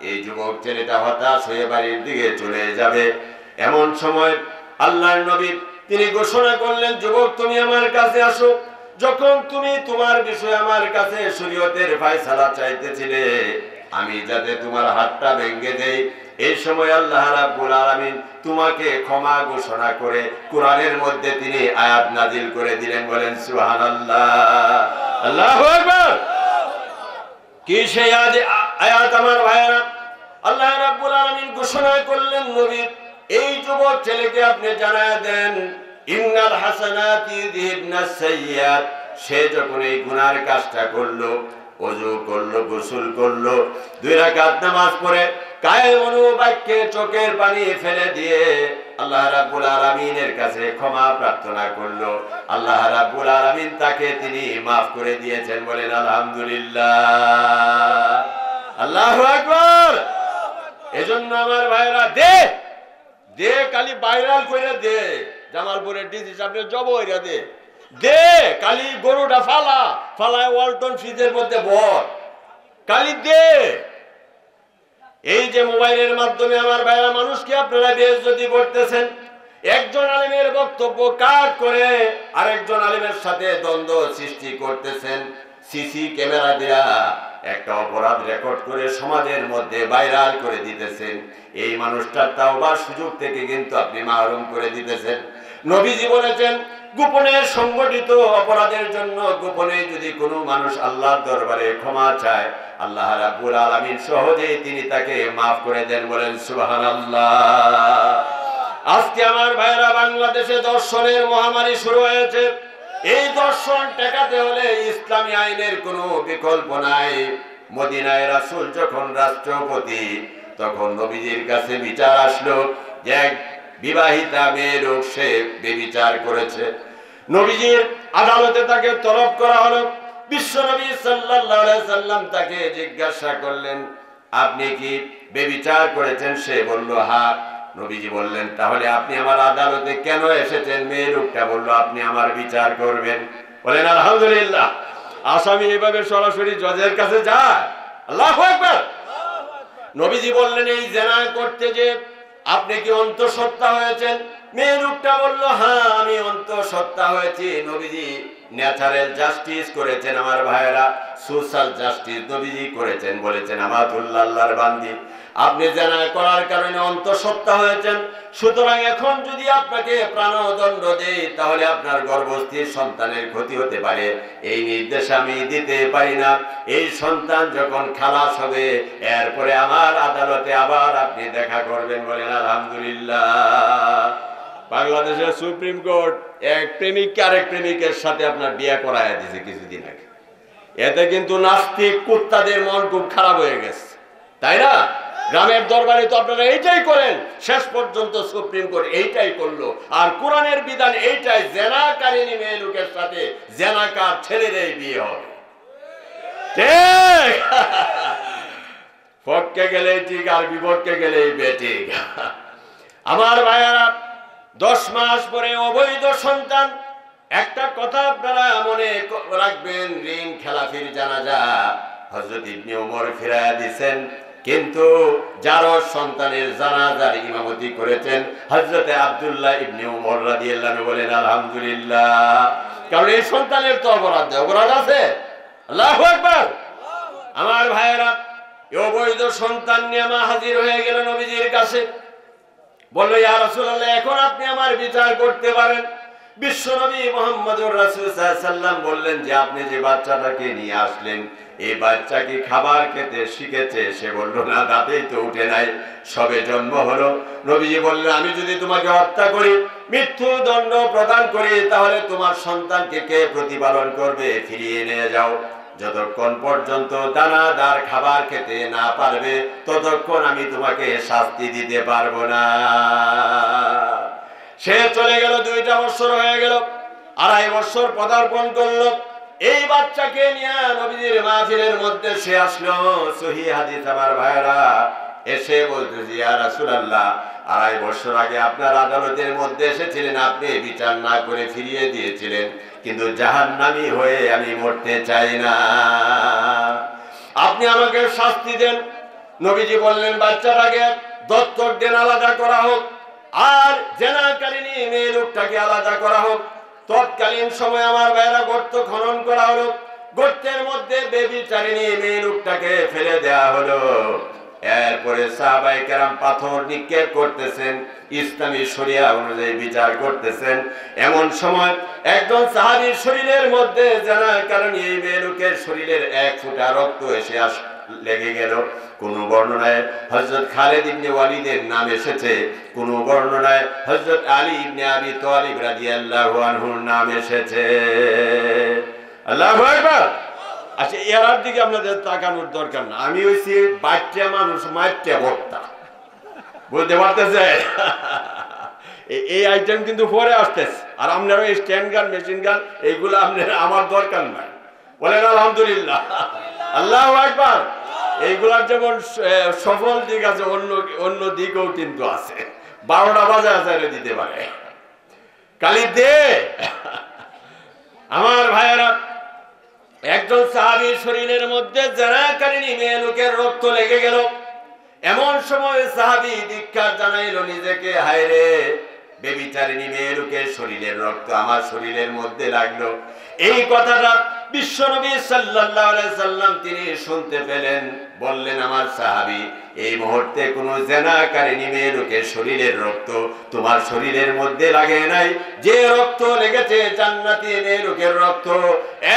এই যুবক ছেলেটা হতাশ হয়ে বাড়ির দিকে চলে যাবে। এমন সময় আল্লাহর নবী তিনি ঘোষণা করলেন যুবক তুমি আমার কাছে আসো। যখন তুমি তোমার বিষয়ে আমার কাছে শরীয়তের ফয়সালা চাইতেছিলে আমি যাতে তোমার হাতটা ভেঙে দেই, এই সময় আল্লাহ রাব্বুল আলামিন তোমাকে ক্ষমা ঘোষণা করে কোরআনের মধ্যে তিনি আয়াত নাজিল করে দিলেন। বলেন সুবহানাল্লাহ, আল্লাহু আকবার। কি সেই আয়াত আমার ভাইরা? আল্লাহ রাব্বুল আলামিন ঘোষণা করলেন নবী এই যুবক ছেলেকে আপনি জানায় দেন ইন্নাল হাসানাতি ইউযহিবনাস সাইয়্যাত। সে যখন এই গুনার কাজটা করলো, ওযু করলো, গোসল করলো, 2 রাকাত নামাজ পড়ে কায়েম অনুবাক্যে চোখের পানি ফেলে দিয়ে আল্লাহ রাব্বুল আলামিনের কাছে ক্ষমা প্রার্থনা করলো, আল্লাহ রাব্বুল আলামিন তাকে তিনি maaf করে দিয়েছেন। বলেন আলহামদুলিল্লাহ, আল্লাহু আকবার। এজন্য আমার ভাইরা দে দে কালি ভাইরাল করে দে, জামালপুরের ডিসি সাহেবের জব হইরা দে, দে কালি গরুটা ফালা ফালায় ওয়ালটন ফ্রিজের মধ্যে ভর কালি দে। এই যে মোবাইলের মাধ্যমে আমার ভাইরা মানুষকে আপনারা বেইজ্জতি করতেছেন। একজন আলেমের বক্তব্য কাট করে আরেকজন আলেমের সাথে দ্বন্দ্ব সৃষ্টি করতেছেন। সিসি ক্যামেরা দেয়া একটা অপরাধ রেকর্ড করে সমাজের মধ্যে ভাইরাল করে দিতেছেন। এই মানুষটার তাওবার সুযোগ থেকে কিন্তু আপনি মাহরুম করে দিতেছেন। নবীজি বলেছেন গোপনে সংগঠিত অপরাধের জন্য গোপনে যদি কোনো মানুষ আল্লাহর দরবারে ক্ষমা চায় আল্লাহ রাব্বুল আলামিন সহজেই তিনি তাকে maaf করে দেন। বলেন সুবহানাল্লাহ। আজকে আমার ভাইরা বাংলাদেশে দর্শনের মহামারী শুরু হয়েছে। এই দর্শন ঠেকাতে হলে ইসলামী আইনের কোনো বিকল্প নাই। মদিনায় রাসূল যখন রাষ্ট্রপতি তখন নবীজির কাছে বিচার আসলো যে এক বিবাহিতা মেয়ে লোক সে ব্যভিচার করেছে। নবীজির আদালতে তাকে তলব করা হলো। বিশ্বনবী সাল্লাল্লাহু আলাইহি সাল্লাম তাকে জিজ্ঞাসা করলেন আপনি কি ব্যভিচার করেছেন? সে বলল হ্যাঁ। নবীজি বললেন তাহলে আপনি আমার আদালতে কেন এসেছেন? মেয়ে লোকটা বলল আপনি আমার বিচার করবেন। বলেন আলহামদুলিল্লাহ। আসামি এভাবে সরাসরি জজের কাছে যায়। আল্লাহু আকবার। নবীজি বললেন এই জিনা করতে যে আপনি কি অন্তঃসত্ত্বা হয়েছেন? মেয়ে লোকটা বলল হ্যাঁ আমি অন্তঃসত্ত্বা হয়েছি। নবীজি ন্যাচারাল জাস্টিস করেছেন আমার ভাইয়েরা, সোশ্যাল জাস্টিস নবীজি করেছেন। বলেছেন আমাতুল্লাহ আল্লাহর বান্দি আপনি জেনা করার কারণে অন্তঃসত্ত্বা হয়েছেন, সুতরাং এখন যদি আপনাকে প্রাণদণ্ড দেই তাহলে আপনার গর্ভস্থির সন্তানের ক্ষতি হতে পারে, এই নির্দেশ আমি দিতে পারি না। এই সন্তান যখন খালাস হবে এরপরে আমার আদালতে আবার আপনি দেখা করবেন। বলেন আলহামদুলিল্লাহ। বাংলাদেশের সুপ্রিম কোর্ট এক প্রেমিককে আরেক প্রেমিকের সাথে আপনার বিয়ে করায় দিয়েছে কিছুদিন আগে। এতে কিন্তু নাস্তিক কুত্তাদের মন খুব খারাপ হয়ে গেছে, তাই না? গ্রামের দরবারে তো আপনারা এইটাই করেন, শেষ পর্যন্ত সুপ্রিম কোর্ট এইটাই করলো। আর কোরআনের বিধান এইটাই, জেনাকারিনী মেয়ে লোকের সাথে জেনাকার ছেলেরই বিয়ে হবে। ঠিক পক্ষে গেলেই ঠিক আর বিপক্ষে গেলেই বেঠিক। আমার ভাইয়ারা, 10 মাস পরে অবৈধ সন্তান, একটা কথা আপনারা মনে রাখবেন, ঋণ খেলাফির জানাজা হযরত ইবনে ওমর ফিরায়া দিয়েছেন, কিন্তু যার সন্তানের জানাজার ইমামতি করেছেন হযরত আব্দুল্লাহ ইবনে ওমর রাদিয়াল্লাহু আনহু। বলেন আলহামদুলিল্লাহ। কারণ এই সন্তানের তো অপরাধ আছে। আল্লাহু আকবার। আমার ভাইয়েরা, অবৈধ সন্তান নিয়ে মা হাজির হয়ে গেল নবীজির কাছে, বলল ইয়া রাসূলুল্লাহ, এখন আপনি আমার বিচার করতে পারেন। বিশ্বনবী মুহাম্মদুর রাসূল সাল্লাল্লাহু আলাইহি ওয়াসাল্লাম বললেন যে আপনি যে বাচ্চাটাকে নিয়ে আসলেন, এই বাচ্চা কি খাবার খেতে শিখেছে? সে বলল না, দাঁতেই তো উঠে নাই, সবে জন্ম হলো। নবীজি বললেন, আমি যদি তোমাকে হত্যা করি, মৃত্যু দণ্ড প্রদান করি, তাহলে তোমার সন্তানকে কে প্রতিপালন করবে? ফিরিয়ে নিয়ে যাও। যতক্ষণ পর্যন্ত দানাদার খাবার খেতে না পারবে ততক্ষণ আমি তোমাকে শাস্তি দিতে পারবো না। সে চলে গেল, 2টা বছর হয়ে গেল, 2.5 বছর পদার্পণ করলো। এই বাচ্চাকে নিয়ে নবীজির মাহফিলের মধ্যে সে আসলো। সহিহ হাদিস আমার ভাইরা, এসে বলতেছি ইয়া রাসূলুল্লাহ, 2.5 বছর আগে আপনার আদালতের মধ্যে এসেছিলেন, আপনি বিচার না করে ফিরিয়ে দিয়েছিলেন, কিন্তু জাহান্নামী হয়ে আমি মরতে চাই না, আপনি আমাকে শাস্তি দেন। নবীজি বললেন, বাচ্চাটাকে দত্তক দেন, আলাদা করা হোক, আর জেনাকারিনী মেয়ে লোকটাকে আলাদা করা হোক। তৎকালীন সময় আমার ভাইরা গর্ত খনন করা হলো, গর্তের মধ্যে বেবিচারিনী মেয়ে লোকটাকে ফেলে দেয়া হলো। এরপরে সাহাবায়ে কেরাম পাথর নিক্ষেপ করতেছেন, ইসলামী শরিয়া অনুযায়ী বিচার করতেছেন। এমন সময় একজন সাহাবীর শরীরের মধ্যে জেনাকারিনী এই মেয়ে লোকের শরীরের 1 ফোঁটা রক্ত এসে লেগে গেল। কোন বর্ণনায় হযরত খালিদ ইবনে ওয়ালিদের নাম এসেছে, কোন বর্ণনায় হযরত আলী ইবনে আবি তালিব রাদিয়াল্লাহু আনহুর নাম এসেছে। আল্লাহু আকবার। আচ্ছা, এর দিকে আপনাদের তাকানোর দরকার না, আমি হইছি বাচ্চা মানুষ, মাইটটা বক্তা, বুঝতে পারতেছে? এই আইটেম কিন্তু পরে আসতেছে। আর আপনারা এই স্ট্যান্ড গান, মেশিন গান, এইগুলো আপনারা আমার দরকার নাই। বলেন আলহামদুলিল্লাহ। আল্লাহু আকবার। এইগুলার যেমন সফল দিক আছে, অন্য দিকও কিন্তু আছে। 12টা বাজায় দিতে পারে কালি দে। আমার ভাইয়েরা, একজন সাহাবীর শরীরের মধ্যে জেনাকারিনী মেয়ে লোকের রক্ত লেগে গেল। এমন সময় সাহাবী ধিক্কার জানাইলো নিজেকে, হায় রে, বেবিচারিনী মেয়ে লোকের শরীরের রক্ত আমার শরীরের মধ্যে লাগলো। এই কথাটা বিশ্বনবী সাল্লাল্লাহু আলাইহি সাল্লাম তিনি শুনতে পেলেন। বললেন, আমার সাহাবী, এই মুহূর্তে কোনো জেনাকারিনী মেয়ে লোকের শরীরের রক্ত তোমার শরীরের মধ্যে লাগে নাই। যে রক্ত লেগেছে জান্নাতি মেয়ে লোকের রক্ত।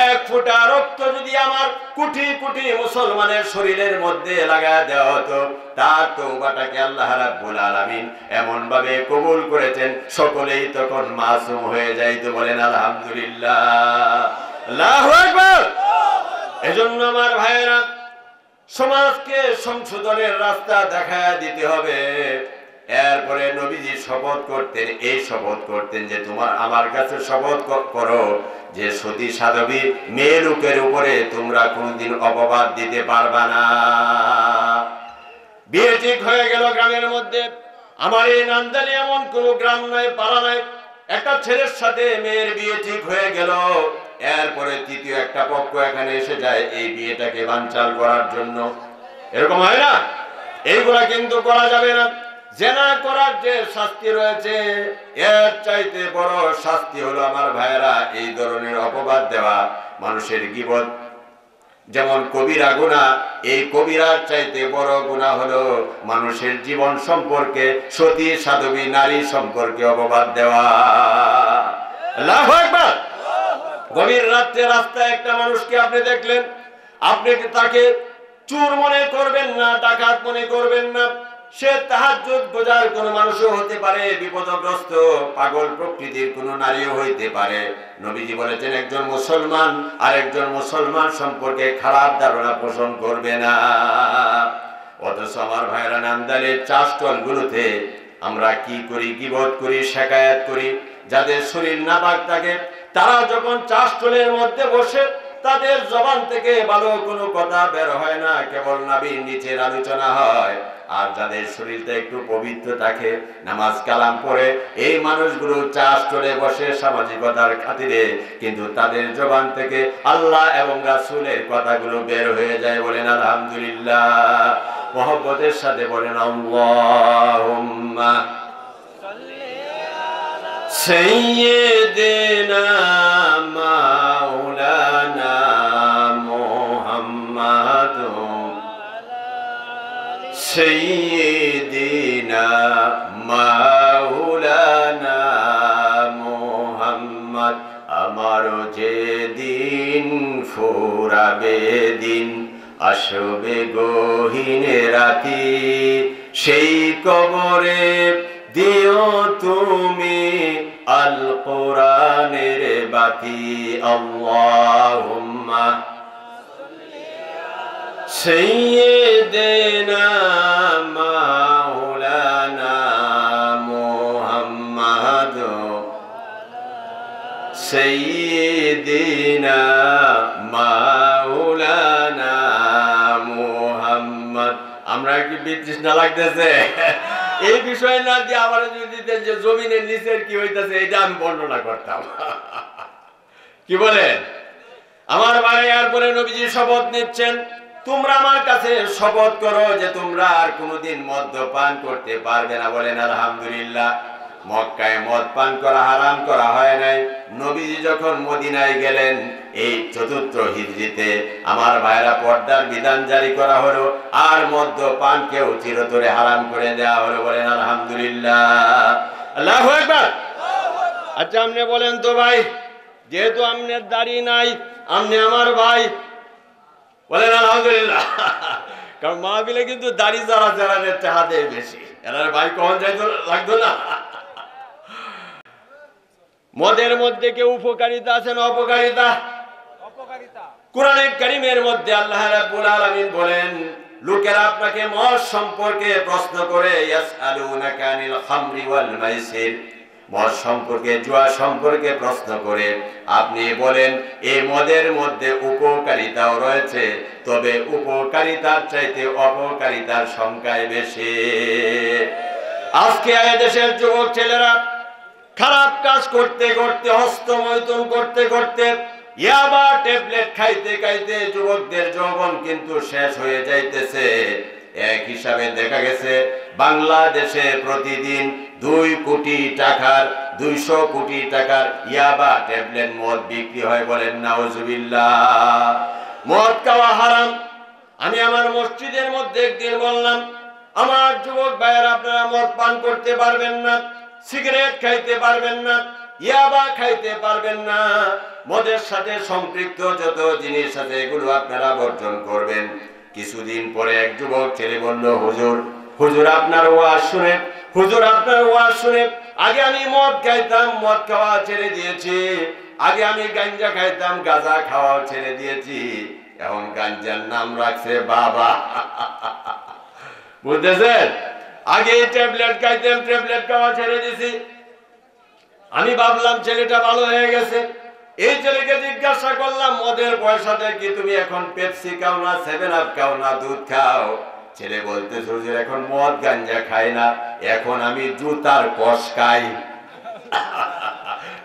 1 ফোঁটা রক্ত যদি আমার কোটি কোটি মুসলমানের শরীরের মধ্যে লাগায় দেওয়া হতো, তার তওবাটাকে আল্লাহ রাব্বুল আলামিন এমন ভাবে কবুল করেছেন, সকলেই তখন মাসুম হয়ে যাইতো। বলেন আলহামদুলিল্লাহ। আল্লাহু আকবার। এজন্য আমার ভাইয়েরা, সমাজকে সংশোধনের রাস্তা দেখায় দিতে হবে। এরপরে নবীজি শপথ করতেন, এই শপথ করতেন যে তোমার আমার কাছে শপথ করো যে সতী সাধবী মেয়ে লোকের উপরে তোমরা কোনদিন অপবাদ দিতে পারবা না। বিয়ে ঠিক হয়ে গেল গ্রামের মধ্যে। আমার এই নান্দালি এমন কোন গ্রাম নয়, পাড়া নয়, একটা ছেলের সাথে মেয়ের বিয়ে ঠিক হয়ে গেল। এরপরে তৃতীয় একটা পক্ষ এখানে এসে যায় এই বিয়েটাকে বানচাল করার জন্য। এরকম হয় না? এইগুলা কিন্তু করা যাবে না। জেনা করার যে শাস্তি রয়েছে, এর চাইতে বড় শাস্তি হলো আমার ভাইয়েরা এই ধরনের অপবাদ দেওয়া, মানুষের গীবত। যেমন কবিরা গুনাহ, এই কবিরার চাইতে বড় গুনাহ হলো মানুষের জীবন সম্পর্কে, সতী সাধবী নারী সম্পর্কে অপবাদ দেওয়া। আল্লাহু আকবার। গভীর রাত্রে রাস্তায় একটা মানুষকে আপনি দেখলেন, আপনি তাকে চোর মনে করবেন না, ডাকাত মনে করবেন না। সে তাহাজ্জুদ গোজার কোন মানুষও হতে পারে, বিপদগ্রস্ত পাগল প্রকৃতির কোন নারীও হইতে পারে। নবীজি বলেছেন একজন মুসলমান আর একজন মুসলমান সম্পর্কে খারাপ ধারণা পোষণ করবে না। অথচ আমার ভাইরা, নামদালের চা স্টলগুলোতে আমরা কি করি? গীবত করি, শিকায়াত করি। যাদের শরীর নাপাক থাকে তারা যখন চা স্টলের মধ্যে বসে, তাদের জবান থেকে ভালো কোনো কথা বের হয় না, কেবল নাভির নিচের আলোচনা হয়। আর যাদের শরীরটা একটু পবিত্র থাকে, নামাজ কালাম পড়ে, এই মানুষগুলো চা স্টলে বসে সামাজিকতার খাতিরে, কিন্তু তাদের জবান থেকে আল্লাহ এবং রাসূলের কথাগুলো বের হয়ে যায়। বলেন আলহামদুলিল্লাহ। মহব্বতের সাথে বলেন আল্লাহুম্মা সাইয়্যিদিনা মাওলানা মুহাম্মাদুন সাইয়্যিদিনা মাওলানা মুহাম্মদ। আমার যে দিন ফুরাবে দিন, আসবে গহীন রাতি, সেই কবরে দিও তুমি আল কোরআনের বাতি। আল্লাহুম্মা সাইয়্যিদিনা মাওলানা মুহাম্মাদ সাইয়্যিদিনা মাওলানা মুহাম্মদ। আমরা কি বিতৃষ্ণা লাগতেছে? এই বিষয় না দিয়ে আমার যদি যে জমিনের নিচের কি হইতেছে এটা আমি বর্ণনা করতাম। কি বলেন আমার ভাই? এরপরে নবীজি শপথ নিচ্ছেন, তোমরা আমার কাছে শপথ করো যে তোমরা আর কোনোদিন মদ্যপান করতে পারবে না। বলেন আলহামদুলিল্লাহ। মক্কায় মদ পান করা হারাম করা হয় নাই। নবীজি যখন মদিনায় গেলেন এই ৪র্থ হিজরিতে, আমার ভাইরা, পর্দার বিধান জারি করা হলো, আর মদ্যপানকেও চিরতরে হারাম করে দেওয়া হলো। বলেন আলহামদুলিল্লাহ। আল্লাহু আকবার। আচ্ছা আপনি বলেন তো ভাই, যেহেতু আপনার দাড়ি নাই, আপনি আমার ভাই, বলেন আলহামদুলিল্লাহ। কারণ মাহফিলে কিন্তু দাড়ি যারা যারা চাহাতে বেশি, এরা ভাই কখন যাইতো লাগতো না। মদের মধ্যে কি উপকারিতা আছে না অপকারিতা? কোরআনে কারীমের মধ্যে আল্লাহ রাব্বুল আলামিন বলেন, লোকেরা আপনাকে মদ সম্পর্কে প্রশ্ন করে, ইয়াসআলুনাকা আনিল খামরি ওয়াল মাইসির, মদ সম্পর্কে, জুয়া সম্পর্কে প্রশ্ন করে আপনি বলেন এই মদের মধ্যে উপকারিতাও রয়েছে, তবে উপকারিতার চাইতে অপকারিতার সংখ্যাই বেশি। আজকে এই দেশের যুবক ছেলেরা খারাপ কাজ করতে করতে, হস্তমৈথুন করতে করতে, ইয়াবা ট্যাবলেট খাইতে খাইতে যুবকদের যৌবন কিন্তু শেষ হয়ে যাইতেছে। এক হিসাবে দেখা গেছে বাংলাদেশে প্রতিদিন 200 কোটি টাকার ইয়াবা ট্যাবলেট মদ বিক্রি হয়। বলেন নাউজুবিল্লাহ। মদ খাওয়া হারাম। আমি আমার মসজিদের মধ্যে একদিন বললাম, আমার যুবক ভাইয়েরা, আপনারা মদ পান করতে পারবেন না, সিগারেট খাইতে পারবেন না, ইয়াবা খাইতে পারবেন না, মদের সাথে সম্পৃক্ত যত জিনিস আছে এগুলো আপনারা বর্জন করবেন। কিছুদিন পরে এক যুবক ছেলে বলল, হুজুর আপনার ওয়াজ শুনে, হুজুর আপনার ওয়াজ শুনে, আগে আমি মদ খাইতাম, মদ খাওয়া ছেড়ে দিয়েছি। আগে আমি গাঞ্জা খাইতাম, গাঁজা খাওয়া ছেড়ে দিয়েছি। এখন গাঞ্জার নাম রাখছে বাবা। বুঝতেছেন? আগে ট্যাবলেট খাইতাম, ট্যাবলেট খাওয়া ছেড়ে দিয়েছি। আমি ভাবলাম ছেলেটা ভালো হয়ে গেছে। এই ছেলেকে জিজ্ঞাসা করলাম, মদের পয়সাতে কি তুমি এখন পেপসি খাও না, 7 আপ খাও না, দুধ খাও? ছেলে বলতে, হুজুর এখন মদ গাঞ্জা খাই না, এখন আমি জুতার কষ খাই।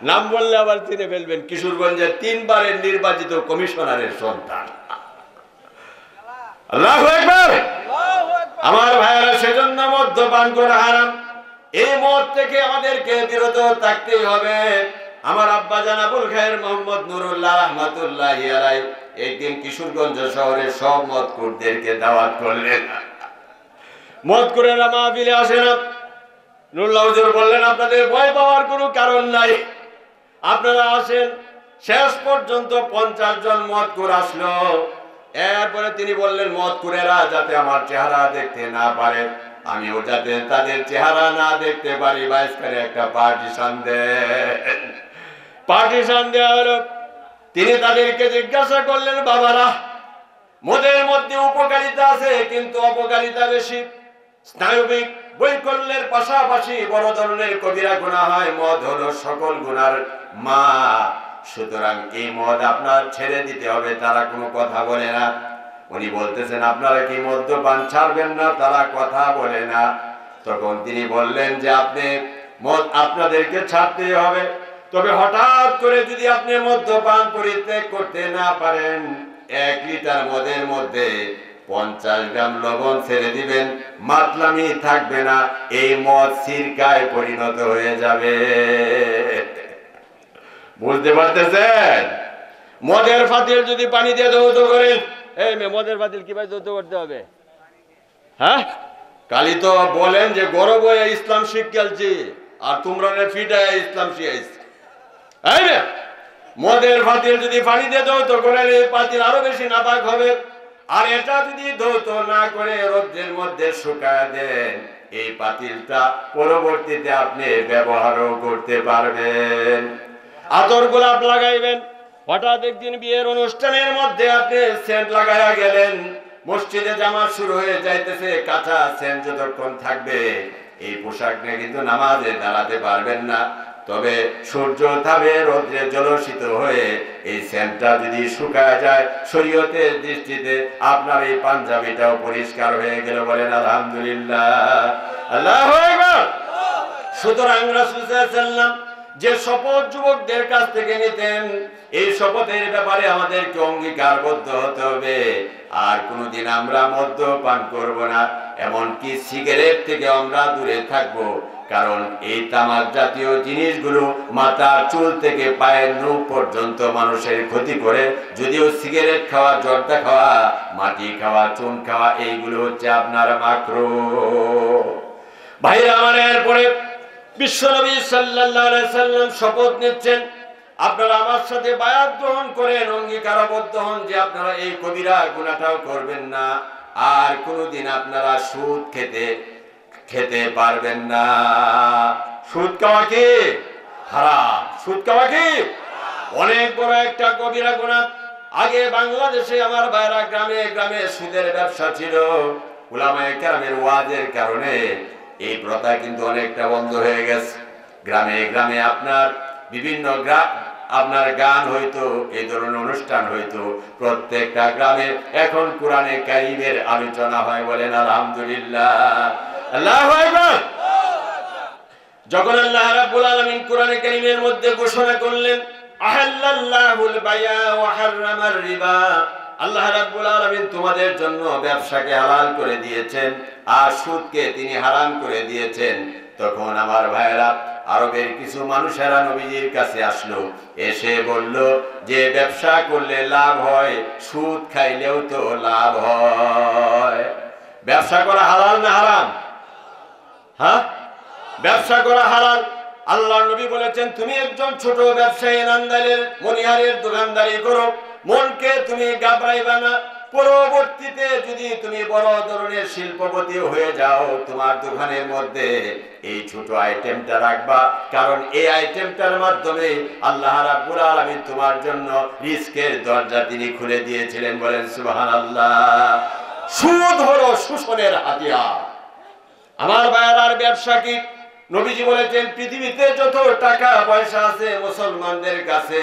নাম বললে আবার চিনে ফেলবেন, কিশোরগঞ্জের 3 বারের নির্বাচিত কমিশনারের সন্তান। আল্লাহু আকবার। আমার ভাইয়েরা, সেজন্য মদ্যপান করা হারাম। এই মদ থেকে আমাদেরকে বিরত থাকতেই হবে। আমার আব্বা জান আবুল খায়ের মোহাম্মদ নুরুল্লাহ রহমাতুল্লাহি আলাইহি একদিন কিশোরগঞ্জ শহরের সব মদকুরদেরকে দাওয়াত করলেন। মদকুরেরা মাহফিলে আসে না। নুরুল্লাহ হুজুর বললেন, আপনাদের ভয় পাওয়ার কোনো কারণ নাই, আপনারা আসেন। শেষ পর্যন্ত 50 জন মদকুর আসলো। এরপরে তিনি বললেন, মদকুরেরা যাতে আমার চেহারা দেখতে না পারে, আমিও যাতে তাদের চেহারা না দেখতে পারি, বাইশ করে একটা পার্টিশন দেওয়া হলো। তিনি তাদেরকে জিজ্ঞাসা করলেন, বাবারা, মদের মধ্যে উপকারিতা আছে কিন্তু অপকারিতা বেশি। স্নায়বিক বৈকল্যের পাশাপাশি বড় ধরনের কবিরা গুনাহ হয়। মদ হলো সকল গুনার মা, সুতরাং এই মদ আপনার ছেড়ে দিতে হবে। তারা কোনো কথা বলে না। উনি বলতেছেন, আপনারা কি মদ্যপান ছাড়বেন না? তারা কথা বলে না। তখন তিনি বললেন যে মদ আপনাদেরকে ছাড়তেই হবে, তবে হঠাৎ করে যদি আপনি মদ্যপান পরিত্যাগ করতে না পারেন, 1 লিটার মদের মধ্যে 50 গ্রাম লবণ ছেড়ে দিবেন, মাতলামি থাকবে না, এই মদ সিরকায় পরিণত হয়ে যাবে। বুঝতে পারতেছেন? মদের ফাতিল যদি পানি দিয়ে ধৌত করেন, এই মদের ফাতিল কিভাবে ধৌত করতে হবে? হ্যাঁ, কালি তো বলেন যে গরব হয়ে ইসলাম শিখালছি, আর তোমরা ফিটায় ইসলাম শিখাইছি। মদের ফাতিল যদি পানি দিয়ে ধৌত করেন, এই পাতিল আরো বেশি নাপাক হবে। আর এটা যদি ধৌত না করে রোদ্রের মধ্যে শুকায় দেন, এই পাতিলটা পরবর্তীতে আপনি ব্যবহারও করতে পারবেন। আতর গোলাপ লাগাইবেন। হঠাৎ একদিন বিয়ের অনুষ্ঠানের মধ্যে আপনি সেন্ট লাগাইয়া গেলেন, মসজিদে জামাত শুরু হয়ে যাইতেছে, কাঁচা সেন্ট যতক্ষণ থাকবে এই পোশাক নিয়ে কিন্তু নামাজে দাঁড়াতে পারবেন না। তবে সূর্য থাবে রোদ্রে জলসিত হয়ে এই সেন্টটা যদি শুকায় যায়, শরীয়তের দৃষ্টিতে আপনার এই পাঞ্জাবিটাও পরিষ্কার হয়ে গেল। বলেন আলহামদুলিল্লাহ, আল্লাহু আকবার। সুতরাং রাসূল সাল্লাল্লাহু আলাইহি ওয়াসাল্লাম যে শপথ যুবকদের কাছ থেকে নিতেন, এই শপথের ব্যাপারে আমাদেরকে অঙ্গীকারবদ্ধ হতে হবে। আর কোনোদিন আমরা মদ্যপান করব না, এমনকি সিগারেট থেকে আমরা দূরে থাকব। কারণ এই তামাক জাতীয় জিনিসগুলো মাথার চুল থেকে পায়ের নখ পর্যন্ত মানুষের ক্ষতি করে। যদিও সিগারেট খাওয়া, জর্দা খাওয়া, মাটি খাওয়া, চুন খাওয়া, এইগুলো হচ্ছে আপনার মাকরুহ। ভাইরা আমার, এরপরে বিশ্বনবী সাল্লাল্লাহু আলাইহি সাল্লাম শপথ নিচ্ছেন, আপনারা আমার সাথে বায়াত গ্রহণ করেন, অঙ্গীকারবদ্ধ হন যে আপনারা এই কবিরা গুনাহটাও করবেন না, আর কোনোদিন আপনারা সুদ খেতে পারবেন না। সুদ খাওয়া কি হারাম? সুদ খাওয়া কি অনেক বড় একটা কবিরা গুনাহ। আগে বাংলাদেশে আমার ভাইরা গ্রামে গ্রামে সুদের ব্যবসা ছিল। উলামায়ে কেরামের ওয়াজের কারণে এই প্রথা কিন্তু অনেকটা বন্ধ হয়ে গেছে। গ্রামে গ্রামে আপনার বিভিন্ন আপনার গান হইতো, এই ধরনের অনুষ্ঠান হইতো। প্রত্যেকটা গ্রামে এখন কোরআনে কারীমের আলোচনা হয়। বলেন আলহামদুলিল্লাহ, আল্লাহু আকবার। যখন আল্লাহ রাব্বুল আলামিন কোরআনে কারীমের মধ্যে ঘোষণা করলেন, আহাল্লাল্লাহুল বায়া ওয়া হাররামার রিবা, আল্লাহ রাব্বুল আলামিন তোমাদের জন্য ব্যবসাকে হালাল করে দিয়েছেন আর সুদকে তিনি হারাম করে দিয়েছেন, তখন আমার ভাইরা আরবের কিছু মানুষেরা নবীজির কাছে আসলো, এসে বলল যে ব্যবসা করলে লাভ হয়, সুদ খাইলেও তো লাভ হয়। ব্যবসা করা হালাল না হারাম? হ্যাঁ, ব্যবসা করা হালাল। আল্লাহ নবী বলেছেন, তুমি একজন ছোট ব্যবসায়ী, নান্দালের মনিহারের দোকানদারি করো, মনকে তুমি ঘাবড়াইবা না। পরবর্তীতে যদি তুমি বড় ধরনের শিল্পপতি হয়ে যাও, তোমার দোকানের মধ্যে এই ছোট আইটেমটা রাখবা, কারণ এই আইটেমটার মাধ্যমে আল্লাহ রাব্বুল আলামিন তোমার জন্য রিজকের দরজা তিনি খুলে দিয়েছিলেন। বলেন সুবহানাল্লাহ। সুদ হলো শোষণের হাতিয়ার। আমার ভাইয়ার ব্যবসা কি? নবীজি বলেছেন, পৃথিবীতে যত টাকা পয়সা আছে মুসলমানদের কাছে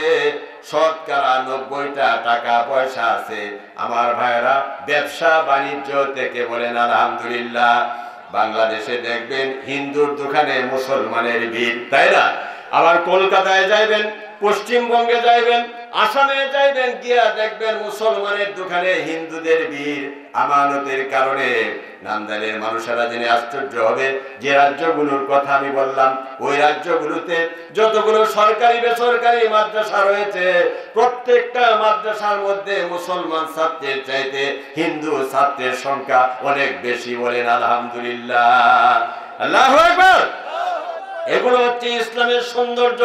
শতকরা 90টা টাকা পয়সা আছে আমার ভাইরা ব্যবসা বাণিজ্য থেকে। বলেন আলহামদুলিল্লাহ। বাংলাদেশে দেখবেন হিন্দুর দোকানে মুসলমানের ভিড়, তাই না? আবার কলকাতায় যাইবেন, পশ্চিমবঙ্গে যাইবেন, আসামে যাইবেন, গিয়া দেখবেন মুসলমানের দোকানে হিন্দুদের ভিড়। আমানতের কারণে নামদারের মানুষেরা জেনে আশ্চর্য হবে, যে রাজ্যগুলোর কথা আমি বললাম, ওই রাজ্যগুলোতে যতগুলো সরকারি বেসরকারি মাদ্রাসা রয়েছে, প্রত্যেকটা মাদ্রাসার মধ্যে মুসলমান ছাত্রের চাইতে হিন্দু ছাত্রের সংখ্যা অনেক বেশি। বলেন আলহামদুলিল্লাহ, আল্লাহু আকবার। এগুলো হচ্ছে ইসলামের সৌন্দর্য।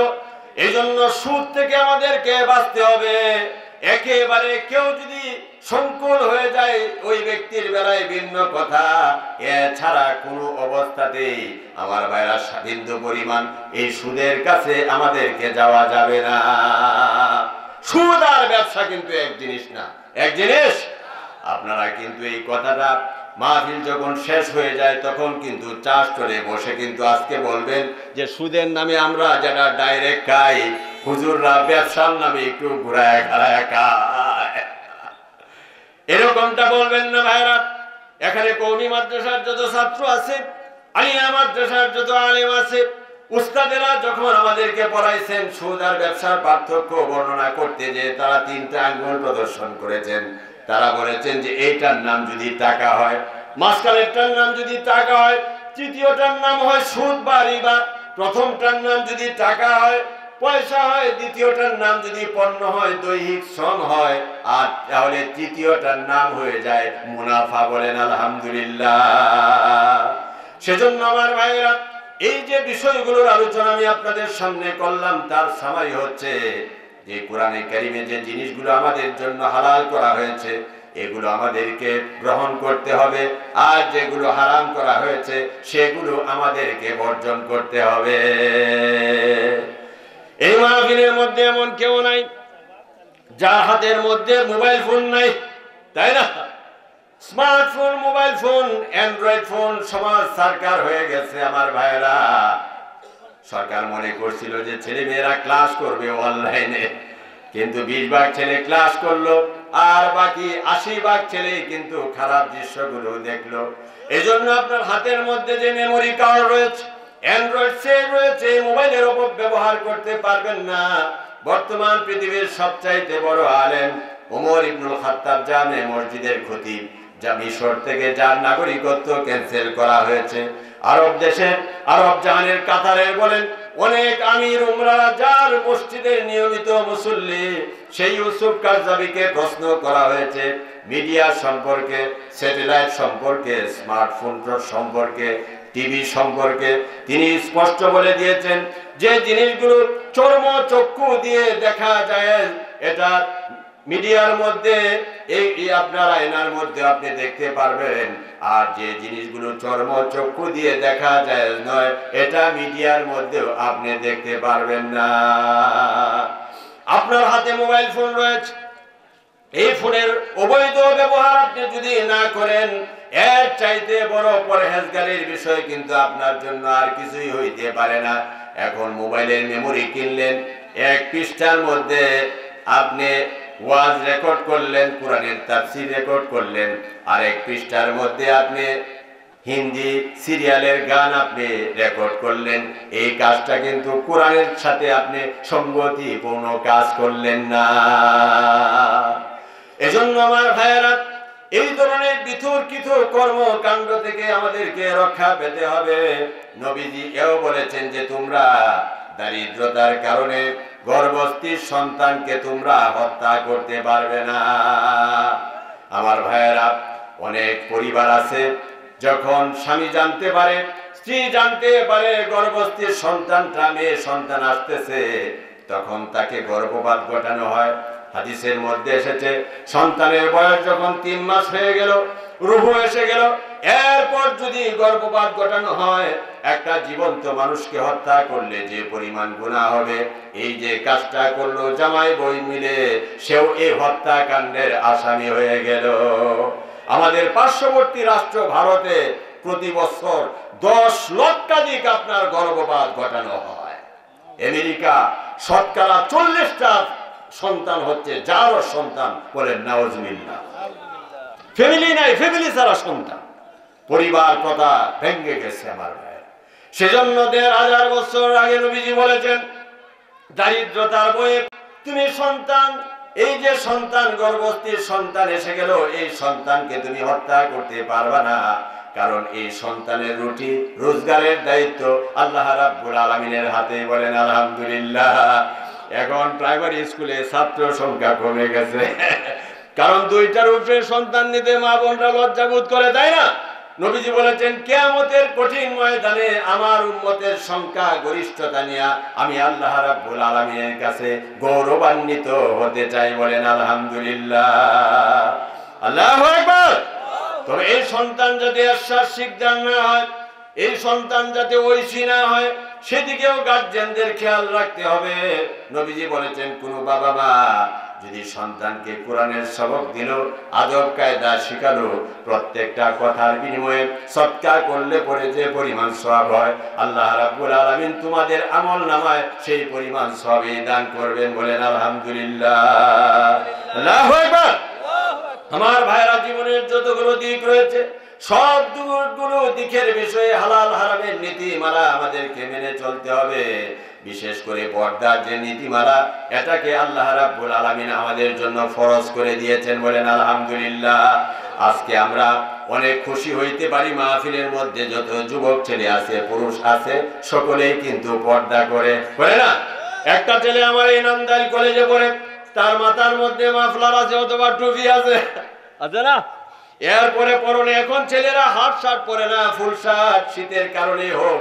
এই জন্য সুদ থেকে আমাদেরকে বাঁচতে হবে। একেবারে কেউ যদি সংকুল হয়ে যায়, ওই ব্যক্তির বেলায় ভিন্ন কথা, এছাড়া কোনো অবস্থাতেই আমার ভাইরা বিন্দু পরিমাণ এই সুদের কাছে আমাদেরকে যাওয়া যাবে না। সুদ আর ব্যবসা কিন্তু এক জিনিস না, এক জিনিস। আপনারা কিন্তু এই কথাটা মাহফিল যখন শেষ হয়ে যায় তখন কিন্তু চাষ করে বসে কিন্তু আজকে বলবেন যে সুদের নামে আমরা যারা ডাইরেক্ট খাই, হুজুররা ব্যবসার নামে একটু ঘুরায় ঘাড়ায় খায়, এরকমটা বলবেন না ভাইরা। এখানে কওমি মাদ্রাসার যত ছাত্র আছে, আলিয়া মাদ্রাসার যত আলেম আছে, উস্তাদেরা যখন আমাদেরকে পড়াইছেন সুদ আর ব্যবসার পার্থক্য বর্ণনা করতে, যে তারা তিনটা আঙ্গুল প্রদর্শন করেছেন। তারা বলেছেন যে এইটার নাম যদি টাকা হয়, মাঝখানেরটার নাম যদি টাকা হয়, তৃতীয়টার নাম হয় সুদ বা রিবা। প্রথমটার নাম যদি টাকা হয়, পয়সা হয়, দ্বিতীয়টার নাম যদি পণ্য হয়, দৈহিক শ্রম হয়, আর তাহলে তৃতীয়টার নাম হয়ে যায় মুনাফা। বলেন আলহামদুলিল্লাহ। সেজন্য আমার ভাইয়েরা, এই যে বিষয়গুলোর আলোচনা আমি আপনাদের সামনে করলাম, তার সামাই হচ্ছে যে কোরআনে কারিমে যে জিনিসগুলো আমাদের জন্য হালাল করা হয়েছে, এগুলো আমাদেরকে গ্রহণ করতে হবে, আর যেগুলো হারাম করা হয়েছে সেগুলো আমাদেরকে বর্জন করতে হবে। এই মাহফিলের মধ্যে এমন কেউ নাই যার হাতের মধ্যে মোবাইল ফোন নাই, তাই না? Smartphone, mobile phone, Android phone সমাজ সরকার হয়ে গেছে আমার ভাইরা। সরকার মনে করছিল যে ছেলে মেয়েরা ক্লাস করবে অনলাইনে, কিন্তু 20 ভাগ ছেলে ক্লাস করলো, আর বাকি 80 ভাগ ছেলে কিন্তু খারাপ দৃশ্যগুলো দেখলো। এজন্য আপনার হাতের মধ্যে যে মেমোরি কার্ড রয়েছে, অ্যান্ড্রয়েড সেট রয়েছে, মোবাইলের উপর ব্যবহার করতে পারবেন না। বর্তমান পৃথিবীর সবচাইতে বড় আলেম ওমর ইবনুল খাত্তাব জামে মসজিদের খতিব, যা মিশর থেকে যার নাগরিকত্ব ক্যান্সেল করা হয়েছে, আরব দেশের, আরব জাহানের কাতারের বলেন অনেক আমির উমরা যার মসজিদের নিয়মিত মুসল্লি, সেই ইউসুফ কারজাবিকে প্রশ্ন করা হয়েছে মিডিয়া সম্পর্কে, স্যাটেলাইট সম্পর্কে, স্মার্টফোন সম্পর্কে, টিভি সম্পর্কে। তিনি স্পষ্ট বলে দিয়েছেন যে জিনিসগুলো চর্ম চক্ষু দিয়ে দেখা যায়, এটা মিডিয়ার মধ্যে, এই আপনার আয়নার মধ্যে আপনি দেখতে পারবেন, আর যে জিনিসগুলো চর্ম চক্ষু দিয়ে দেখা যায় নয়, এটা মিডিয়ার মধ্যেও আপনি দেখতে পারবেন না। আপনার হাতে মোবাইল ফোন রয়েছে, এই ফোনের অবৈধ ব্যবহার আপনি যদি না করেন, এর চাইতে বড় পরহেজগারির বিষয় কিন্তু আপনার জন্য আর কিছুই হইতে পারে না। এখন মোবাইলের মেমোরি কিনলেন, 1 পৃষ্ঠার মধ্যে আপনি ওয়াজ রেকর্ড করলেন, কোরআনের তাফসীর রেকর্ড করলেন, আর 1 পৃষ্ঠার মধ্যে আপনি হিন্দি সিরিয়ালের গান আপনি রেকর্ড করলেন। এই কাজটা কিন্তু কোরআনের সাথে আপনি সঙ্গতিপূর্ণ কাজ করলেন না। এজন্য আমার ভাইয়েরা, এই ধরনের বিতর্কিত কর্মকাণ্ড থেকে আমাদেরকে রক্ষা পেতে হবে। নবীজি এও বলেছেন যে তোমরা দারিদ্রতার কারণে গর্ভস্থির সন্তানকে তোমরা হত্যা করতে পারবে না। আমার ভাইয়েরা, অনেক পরিবার আছে, যখন স্বামী জানতে পারে, স্ত্রী জানতে পারে গর্ভস্থির সন্তানটা মেয়ে সন্তান আসতেছে, তখন তাকে গর্ভপাত ঘটানো হয়। হাদিসের মধ্যে এসেছে, সন্তানের বয়স যখন 3 মাস হয়ে গেল, রূহ এসে গেল, এরপর যদি গর্ভপাত ঘটানো হয়, একটা জীবন্ত মানুষকে হত্যা করলে যে পরিমাণ গুনাহ হবে, এই যে কাজটা করলো জামাই বই মিলে, সেও এই হত্যাকাণ্ডের আসামি হয়ে গেল। আমাদের পার্শ্ববর্তী রাষ্ট্র ভারতে প্রতি বছর 10 লক্ষাধিক আপনার গর্ভপাত ঘটানো হয়। আমেরিকা শতকরা 40টা সন্তান হচ্ছে যারও সন্তান, বলেন নাউজুবিল্লাহ। ফ্যামিলি নাই, ফ্যামিলি ছাড়া সন্তান, পরিবার কথা ভেঙে গেছে আমার ভাই। সেজন্য 1500 বছর আগে নবীজি বলেছেন, দারিদ্রতার বয়ে তুমি সন্তান, এই যে সন্তান গর্ভস্থির সন্তান এসে গেল, এই সন্তানকে তুমি হত্যা করতে পারবা না, কারণ এই সন্তানের রুটি রোজগারের দায়িত্ব আল্লাহ রাব্বুল আলামিনের হাতে। বলেন আলহামদুলিল্লাহ। এখন প্রাইমারি স্কুলে ছাত্র সংখ্যা কমে গেছে, কারণ দুইটার উপরে সন্তান নিতে মা বোনরা লজ্জাবোধ করে, তাই না? নবীজি বলেছেন কিয়ামতের কঠিন ময়দানে আমার উম্মতের সংখ্যা গরিষ্ঠতা নিয়ে আমি আল্লাহ রাব্বুল আলামিনের কাছে গৌরবান্বিত হতে চাই। বলেন আলহামদুলিল্লাহ, আল্লাহু আকবার। তবে এই সন্তান যদি শিকদার না হয়, এই সন্তান যাতে ঐশী না হয়, সেদিকেও গার্জেনদের খেয়াল রাখতে হবে। নবীজি বলেছেন কোন বাবা মা যদি সন্তানকে কোরআনের সবক দিল, আদব কায়দা শিখালো, প্রত্যেকটা কথার বিনিময়ে সদকা করলে পরে যে পরিমাণ সওয়াব হয়, আল্লাহ রাব্বুল আলামিন তোমাদের আমল নামায় সেই পরিমাণ সওয়াবই দান করবেন। বলেন আলহামদুলিল্লাহ, আল্লাহু আকবার। আমার ভাইরা, জীবনের যতগুলো দিক রয়েছে সবগুলো দিকের বিষয়ে হালাল হারামের নীতিমালা আমাদেরকে মেনে চলতে হবে। বিশেষ করে পর্দার যে নীতিমালা, এটাকে আল্লাহ রাব্বুল আলামিন আমাদের জন্য ফরজ করে দিয়েছেন। বলেন আলহামদুলিল্লাহ। আজকে আমরা অনেক খুশি হইতে পারি, মাহফিলের মধ্যে যত যুবক ছেলে আছে পুরুষ আছে সকলেই কিন্তু পর্দা করে না? একটা ছেলে আমার এই নান্দাইল কলেজে পড়ে, তার মাথার মধ্যে মাফলার আছে অথবা টুপি আছে, আছে না? এরপরে পরনে এখন ছেলেরা হাফ শার্ট পরে না, ফুল শার্ট, শীতের কারণে হোক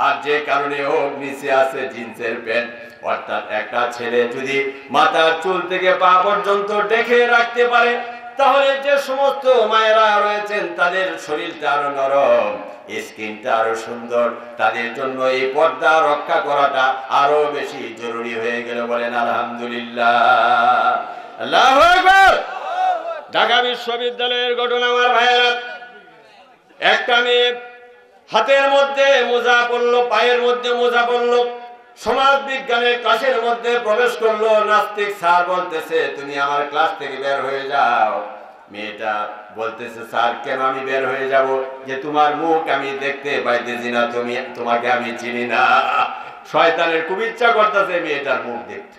আর যে কারণে হোক নিচে আছে জিন্সের প্যান্ট। অর্থাৎ একটা ছেলে যদি মাথার চুল থেকে পা পর্যন্ত ঢেকে রাখতে পারে, তাহলে যে সমস্ত মায়েরা রয়েছেন তাদের শরীরটা আরো নরম, স্কিনটা আরো সুন্দর, তাদের জন্য এই পর্দা রক্ষা করাটা আরো বেশি জরুরি হয়ে গেল। বলেন আলহামদুলিল্লাহ, আল্লাহু আকবার। ঢাকা বিশ্ববিদ্যালয়ের ঘটনা আমার ভাইয়েরা, একটা মেয়ে হাতের মধ্যে মোজা পড়লো, পায়ের মধ্যে মোজা পড়লো, সমাজ বিজ্ঞানের ক্লাসের মধ্যে প্রবেশ করলো। নাস্তিক স্যার বলতেছে তুমি আমার ক্লাস থেকে বের হয়ে যাও। মেয়েটা বলতেছে স্যার কেন আমি বের হয়ে যাব? যে তোমার মুখ আমি দেখতে পাইতেছি না, তোমাকে আমি চিনি না। শয়তানের খুব ইচ্ছা করতেছে মেয়েটার মুখ দেখতে।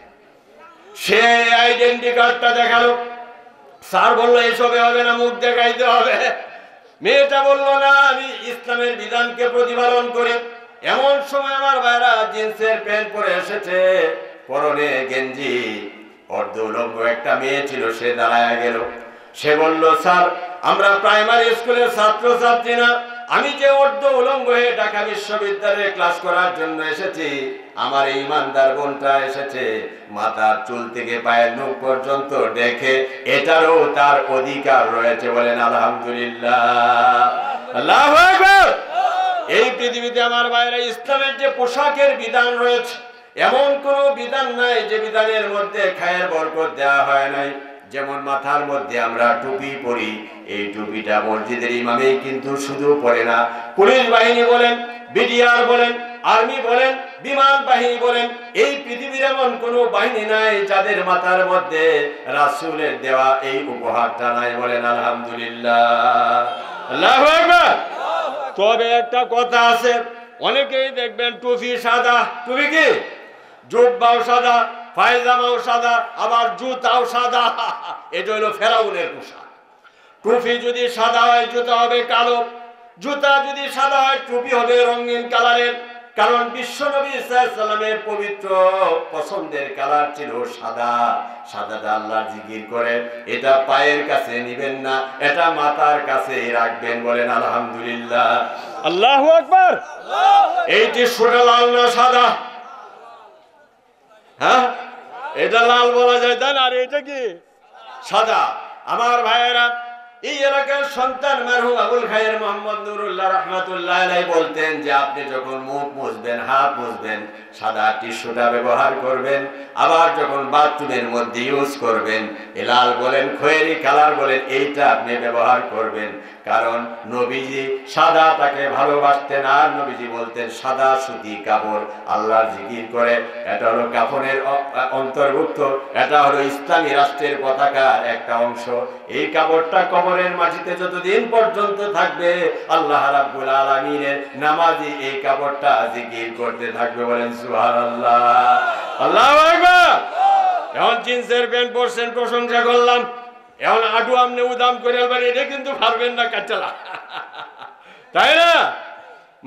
সে আইডেন্টি কার্ডটা দেখালো। স্যার বললো এসবে হবে না, মুখ দেখাইতে হবে। মেয়েটা বললো না, আমি ইসলামের বিধানকে প্রতিপালন করে। এমন সময় আমার ভাইরা জিন্সের প্যান্ট পরে এসেছে, পরনে গেঞ্জি, অর্ধ উলঙ্গ একটা মেয়ে ছিল, সে দাঁড়ায় গেল। সে বলল স্যার আমরা প্রাইমারি স্কুলের ছাত্র ছাত্রী না, আমি যে অর্ধ উলঙ্গ হয়ে ঢাকা বিশ্ববিদ্যালয়ে ক্লাস করার জন্য এসেছি, আমার এই ইমানদার বোনটা এসেছে মাথার চুল থেকে পায়ের নখ পর্যন্ত দেখে, এটারও তার অধিকার রয়েছে। বলেন আলহামদুলিল্লাহ, আল্লাহু আকবার। এই পৃথিবীতে আমার ভাইরা ইসলামের যে পোশাকের বিধান রয়েছে, এমন কোন বিধান নাই যে বিধানের মধ্যে খায়ের বরকত দেওয়া হয় নাই। যেমন মাথার মধ্যে আমরা টুপি পরি, এই টুপিটা মসজিদের ইমামেই কিন্তু শুধু পরে না, পুলিশ বাহিনী বলেন, বিডিআর বলেন, আর্মি বলেন, বিমান বাহিনী বলেন, এই পৃথিবীর এমন কোন বাহিনী নাই যাদের মাথার মধ্যে রাসূলের দেওয়া এই উপহারটা নাই। বলেন আলহামদুলিল্লাহ, আল্লাহু আকবার। তবে একটা কথা আছে, অনেকেই দেখবেন টুপি সাদা, টুপি কি জুব্বাও সাদা, পায়জামাও সাদা, আবার জুতাও সাদা। এটা হলো ফেরাউনের পোশাক। টুপি যদি সাদা হয় জুতা হবে কালো, জুতা যদি সাদা হয় টুপি হবে রঙিন কালারের। কারণ বিশ্বনবী সাল্লাল্লাহু আলাইহি ওয়াসাল্লামের পবিত্র পছন্দের কালার ছিল সাদা। সাদাটা আল্লাহর জিকির করেন, এটা পায়ের কাছে নিবেন না, এটা মাথার কাছে রাখবেন। বলেন আলহামদুলিল্লাহ, আল্লাহু আকবার। এইটি সোজা লাল না সাদা? হ্যাঁ, এটা লাল বলা যায় তাই না? আর এটা কি সাদা? আমার ভাইয়েরা, এই এলাকার সন্তান মরহুম আবুল খায়ের মোহাম্মদ নুরুল্লাহ রাহমাতুল্লাহ আলাইহি বলতেন যে আপনি যখন মুখ মুছবেন, হাত মুছবেন, সাদা টিস্যুটা ব্যবহার করবেন। আবার যখন বাথরুমের মধ্যে ইউজ করবেন, লাল বলেন খয়েরি কালার বলেন, এইটা আপনি ব্যবহার করবেন। কারণ নবীজি সাদা তাকে ভালোবাসতেন, আর নবীজি বলতেন সাদা সুতি কাপড় আল্লাহর জিকির করে, এটা হলো কাফনের অন্তর্ভুক্ত, এটা হলো ইসলামী রাষ্ট্রের পতাকার একটা অংশ। এই কাপড়টা কবরের মাটিতে যতদিন পর্যন্ত থাকবে, আল্লাহ রাব্বুল আলামিনের নামাজি এই কাপড়টা জিকির করতে থাকবে। বলেন সুবহানাল্লাহ, আল্লাহু আকবার। এখন জিন্সের প্যান্ট পরছেন, প্রশংসা করলাম, এখন আডু আমনে উদাম করে এটা কিন্তু পারবেন না কাটালা, তাই না?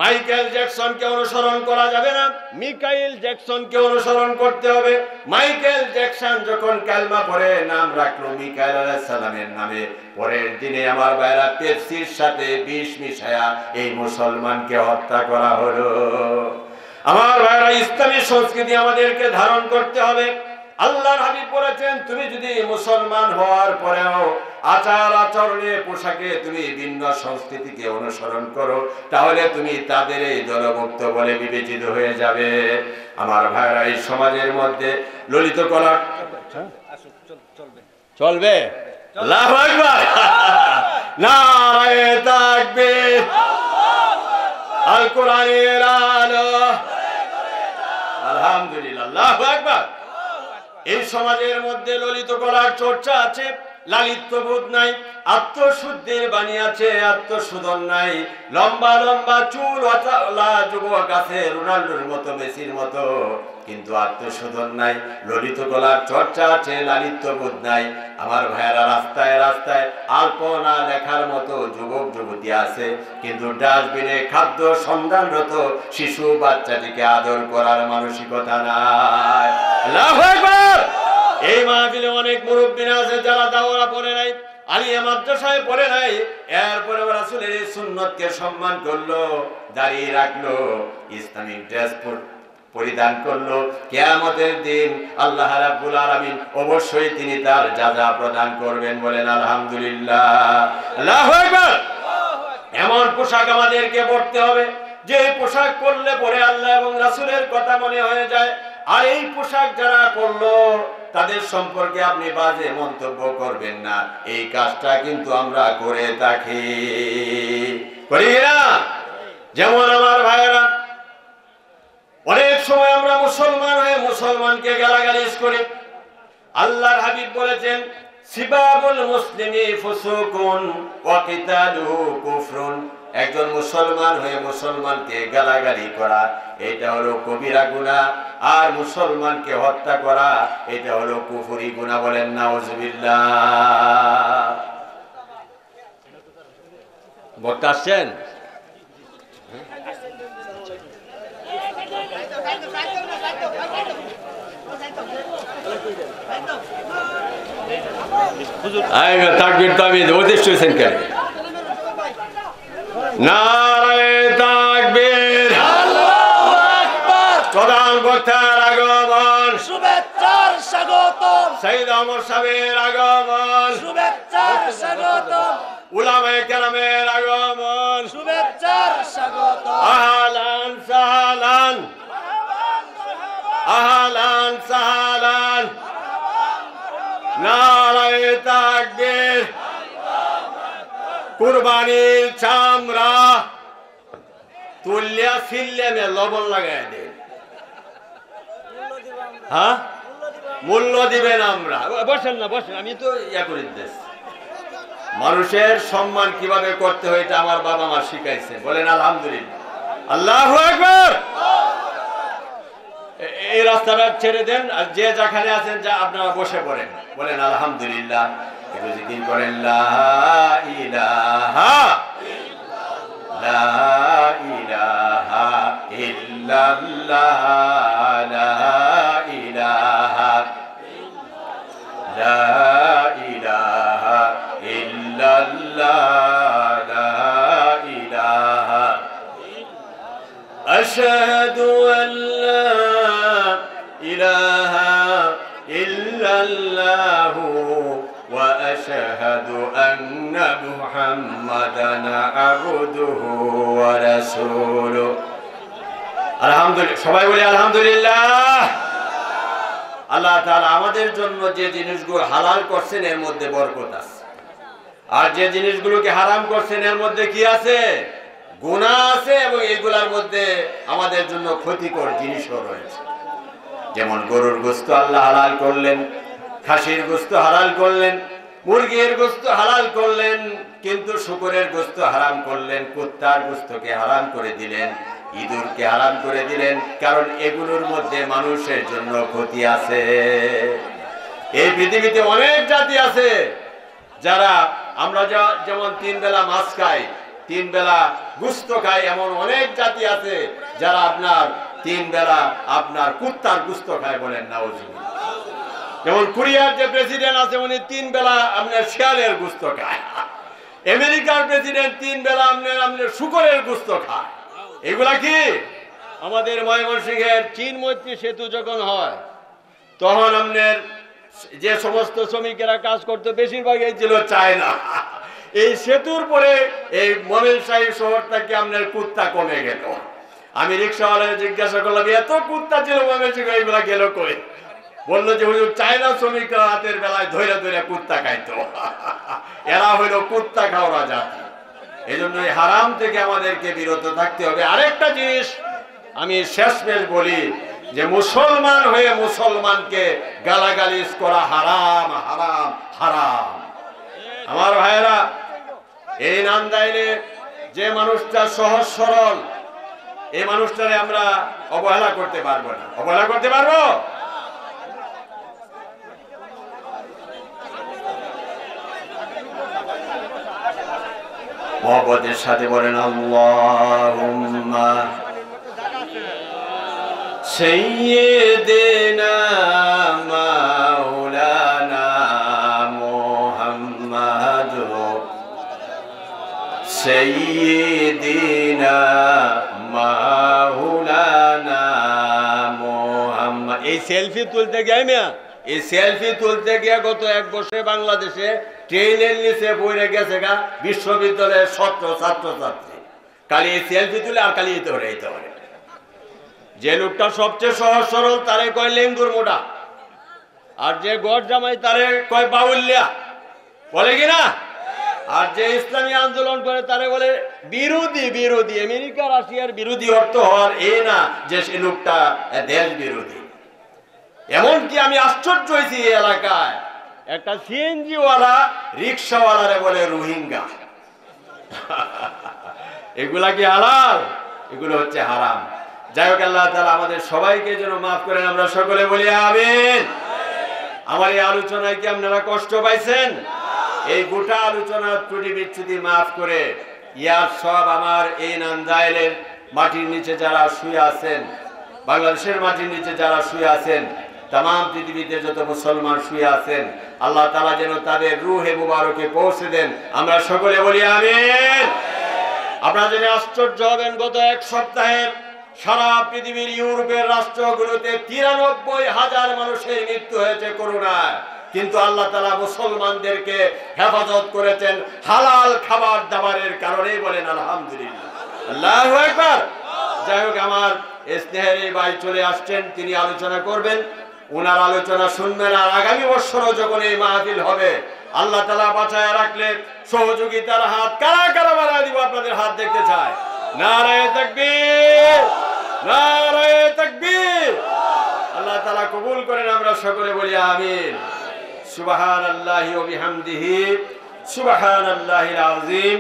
মাইকেল জ্যাকসনকে অনুসরণ করা যাবে না, মিকাইল জ্যাকসনকে অনুসরণ করতে হবে। মাইকেল জ্যাকসন যখন কালমা পড়ে নাম রাখলো মিকাইল আলাইহিস সালামের নামে, পরের দিনে আমার ভাইরা পেপসির সাথে বিষ মিশায়া এই মুসলমানকে হত্যা করা হলো। আমার ভাইরা, ইসলামী সংস্কৃতি আমাদেরকে ধারণ করতে হবে। আল্লাহর হাবিব বলেছেন, তুমি যদি মুসলমান হওয়ার পরেও আচার আচরণে পোশাকে তুমি ভিন্ন সংস্কৃতিকে অনুসরণ করো, তাহলে তুমি তাদের এই দলভুক্ত বলে বিবেচিত হয়ে যাবে। আমার ভাইরা, এই সমাজের মধ্যে ললিত কলা চলবে। আল্লাহু আকবার, নারায়ে তাকবীর, আল কোরআনের আলো, আলহামদুলিল্লাহ, আল্লাহু আকবার। এই সমাজের মধ্যে ললিত কলার চর্চা আছে, লালিত্যবোধ নাই, আত্মশুদ্ধির বাণী আছে, আত্মশোধন নাই। লম্বা লম্বা চুল যুবক আছে রোনাল্ডোর মতো, মেসির মতো, কিন্তু আত্মশোধন নাই। ললিত কলার চর্চা আছে, লালিত্যবোধ নাই। আমার ভাইয়েরা, রাস্তায় রাস্তায় আলপনা লেখার মতো যুবক যুবতী আছে, কিন্তু ডাস্টবিনে খাদ্য সন্ধানরত শিশু বাচ্চাটিকে আদর করার মানসিকতা নাই। আল্লাহু আকবার। এই মাহফিলে অনেক মুরব্বিরা আছে যারা দাওরা পড়ে নাই, আলিয়া মাদ্রাসায় পড়ে নাই, এরপরে রাসূলের এই সুন্নতকে সম্মান করলো, দাঁড়িয়ে রাখলো, ইসলামিক ড্রেস পরিধান করলো। কিয়ামতের দিন আল্লাহ রাব্বুল আলামিন অবশ্যই তিনি তার যাজা প্রদান করবেন, বলেন আলহামদুলিল্লাহ, আল্লাহু আকবার। এমন পোশাক আমাদেরকে পরতে হবে যে পোশাক পরলে পরে আল্লাহ এবং রাসূলের কথা মনে হয়ে যায়। আর এই পোশাক যারা পরলো তাদের সম্পর্কে আপনি বাজে মন্তব্য করবেন না, এই কাজটা কিন্তু আমরা করে থাকি, করি না? যেমন আমার ভাইয়েরা, অনেক সময় আমরা মুসলমান হয়ে মুসলমানকে গালাগালিজ করি। আল্লাহর হাবিব বলেছেন, সিবাবুল মুসলিমি ফুসুকুন ওয়া কিতালুহু কুফরুন। একজন মুসলমান হয়ে মুসলমানকে গালাগালি করা এটা হলো কবিরা গুনাহ, আর মুসলমানকে হত্যা করা এটা হলো কুফরি গুনাহ, বলেন নাউজুবিল্লাহ। বক্তা আসছেন? তাকবীর তো আমি উপদেশ হয়েছেন কেন? নারায়ে তাকবীর, আল্লাহু আকবার। প্রধান বক্তার আগমন, শুভেচ্ছার স্বাগতম। সাইয়েদ ওমর সাহেবের আগমন, শুভেচ্ছার স্বাগতম। উলামায়ে কেরামের আগমন, শুভেচ্ছার স্বাগতম। আহলান সাহলান, আহলান সাহলান। নারায়ে তাকবীর। কুরবানির চামড়া তুলিয়া ফিল্লে লবণ লাগাই দেন, হ্যাঁ মূল্য দিবেন আমরা। বসেন না, বসেন, আমি তো ইয়া করে দিতেছি। মানুষের সম্মান কিভাবে করতে হয় এটা আমার বাবা মা শিখাইছে, বলেন আলহামদুলিল্লাহ, আল্লাহু আকবার। এই রাস্তাটা ছেড়ে দেন, আর যে যেখানে আছেন যা আপনারা বসে পড়েন, বলেন আলহামদুলিল্লাহ। একটু জিকির করেন, লা ইলাহা লা ইলাহা ইল্লাল্লাহ, লা ইলাহা লা ইলাহা ইল্লাল্লাহ, লা ইলাহা। আশহাদু আল্লা ইলাহা ইল্লাল্লাহু ওয়া আশহাদু আন্না মুহাম্মাদান আবদুহু ওয়া রাসূলুহু। আলহামদুলিল্লাহ, সবাই বলি আলহামদুলিল্লাহ। আল্লাহ তাআলা আমাদের জন্য যে জিনিসগুলো হালাল করছেন এর মধ্যে বরকত আছে, আর যে জিনিসগুলোকে হারাম করছেন এর মধ্যে কি আছে? গুনাহ আছে, এবং এগুলোর মধ্যে আমাদের জন্য ক্ষতিকর জিনিসও রয়েছে। যেমন গরুর গোশত আল্লাহ হালাল করলেন, খাসির গোশত হালাল করলেন, মুরগির গোশত হালাল করলেন, কিন্তু শূকরের গোশত হারাম করলেন, কুত্তার গোশতকে হারাম করে দিলেন, ইঁদুরকে হারাম করে দিলেন, কারণ এগুলোর মধ্যে মানুষের জন্য ক্ষতি আছে। এই পৃথিবীতে অনেক জাতি আছে যারা আমরা যেমন 3 বেলা মাছ খাই, 3 বেলা গোশত খাই, এমন অনেক জাতি আছে যারা আপনার 3 বেলা আপনার কুত্তার গোশত খায়, বলেন নাউজুবিল্লাহ। যেমন কোরিয়ার যে প্রেসিডেন্ট আছে উনি 3 বেলা আপনার শিয়ালের গোশত খায়। আমেরিকার প্রেসিডেন্ট 3 বেলা আপনার শুকরের গোশত খায়। এগুলা কি? আমাদের ময়মনসিংহের চীন মৈত্রী সেতু যখন হয় তখন আপনার যে সমস্ত শ্রমিকেরা কাজ করতো বেশিরভাগই ছিল চায়না। এই সেতুর পরে এই ময়মনসিংহ শহরটাকে আপনার কুত্তা কমে গেল। আমি রিক্সাওয়ালা জিজ্ঞাসা করলাম এত কুত্তা ছিল ময়মনসিংহ, এগুলা গেল কই? বললো যে হুজুর চায়না শ্রমিকরা রাতের বেলায় ধৈর্য ধৈর্য কুত্তা খাইতো। এরা হইল কুত্তা খাওয়া জাতি। এই জন্য এই হারাম থেকে আমাদেরকে বিরত থাকতে হবে। আরেকটা জিনিস আমি শেষমেশ বলি যে মুসলমান হয়ে মুসলমানকে গালাগালিজ করা হারাম, হারাম, হারাম। আমার ভাইয়েরা, এই নান্দাইলে যে মানুষটা সহজ সরল, এই মানুষটারে আমরা অবহেলা করতে পারবো না। অবহেলা করতে পারবো? মহব্বতের সাথে বলেন আল্লাহুম্মা সাইয়্যিদিনা মাওলানা মুহাম্মাদ সাইয়্যিদিনা মাওলানা মুহাম্মাদ। এই সেলফি তুলতে গিয়ে এই সেলফি তুলতে গিয়ে গত 1 বছরে বাংলাদেশে ট্রেনের নিচে বইরে গেছে গা বিশ্ববিদ্যালয়ের ছাত্রছাত্রী। খালি এই সেলফি তুলে আর খালি এইতে পারে। যে লোকটা সবচেয়ে সহজ সরল তারে কয় লেঙ্গুর মোটা, আর যে গড় জামাই তারে কয় বাউল্যা, বলে কিনা? আর যে ইসলামী আন্দোলন করে তারে বলে বিরোধী। বিরোধী আমেরিকা রাশিয়ার বিরোধী অর্থ হওয়ার এই না যে সে লোকটা দেশ বিরোধী। এমনকি আমি আশ্চর্য হয়েছি এই এলাকায় একটা সিএনজি ওয়ালা রিক্সাওয়ালারে বলে রোহিঙ্গা। এগুলা কি হালাল? এগুলো হচ্ছে হারাম। যাই হোক, আল্লাহ তাআলা আমাদের সবাইকে যেন মাফ করেন, আমরা সকলে বলি আমিন। আমার এই আলোচনায় কি আপনারা কষ্ট পাইছেন? এই গোটা আলোচনার ত্রুটি বিচ্যুতি মাফ করে ইয়ার সব আমার এই নান্দাইলের মাটির নিচে যারা শুয়ে আছেন, বাংলাদেশের মাটির নিচে যারা শুয়ে আছেন, তাম পৃথিবীতে যত মুসলমান শুয়ে আছেন, আল্লাহ তাআলা যেন তাদের রূহে মুবারকে পৌঁছে দেন, আমরা সকলে বলি আমিন। আপনারা জেনে আশ্চর্য হবেন, গত 1 সপ্তাহে সারা পৃথিবীর ইউরোপের রাষ্ট্রগুলোতে 93,000 মানুষের মৃত্যু হয়েছে করোনায়, কিন্তু আল্লাহ তাআলা মুসলমানদেরকে হেফাজত করেছেন হালাল খাবার দাবারের কারণে। বলেন আলহামদুলিল্লাহ, আল্লাহু আকবার। যাই হোক, আমার স্নেহের এই ভাই চলে আসছেন, তিনি আলোচনা করবেন। ওনার আলোচনা শুনবেন। আর আগামী বছরও যখন এই মাহফিল হবে, আল্লাহ তাআলা বাঁচায় রাখলে সহযোগিতার হাত কারা কারা বাড়ায় দিব আপনাদের হাত দেখতে চাই। নারায়ে তাকবীর, নারায়ে তাকবীর। আল্লাহ তাআলা কবুল করেন, আমরা সকলে বলি আমিন। সুবহানাল্লাহি ওয়া বিহামদিহি, সুবহানাল্লাহিল আযীম।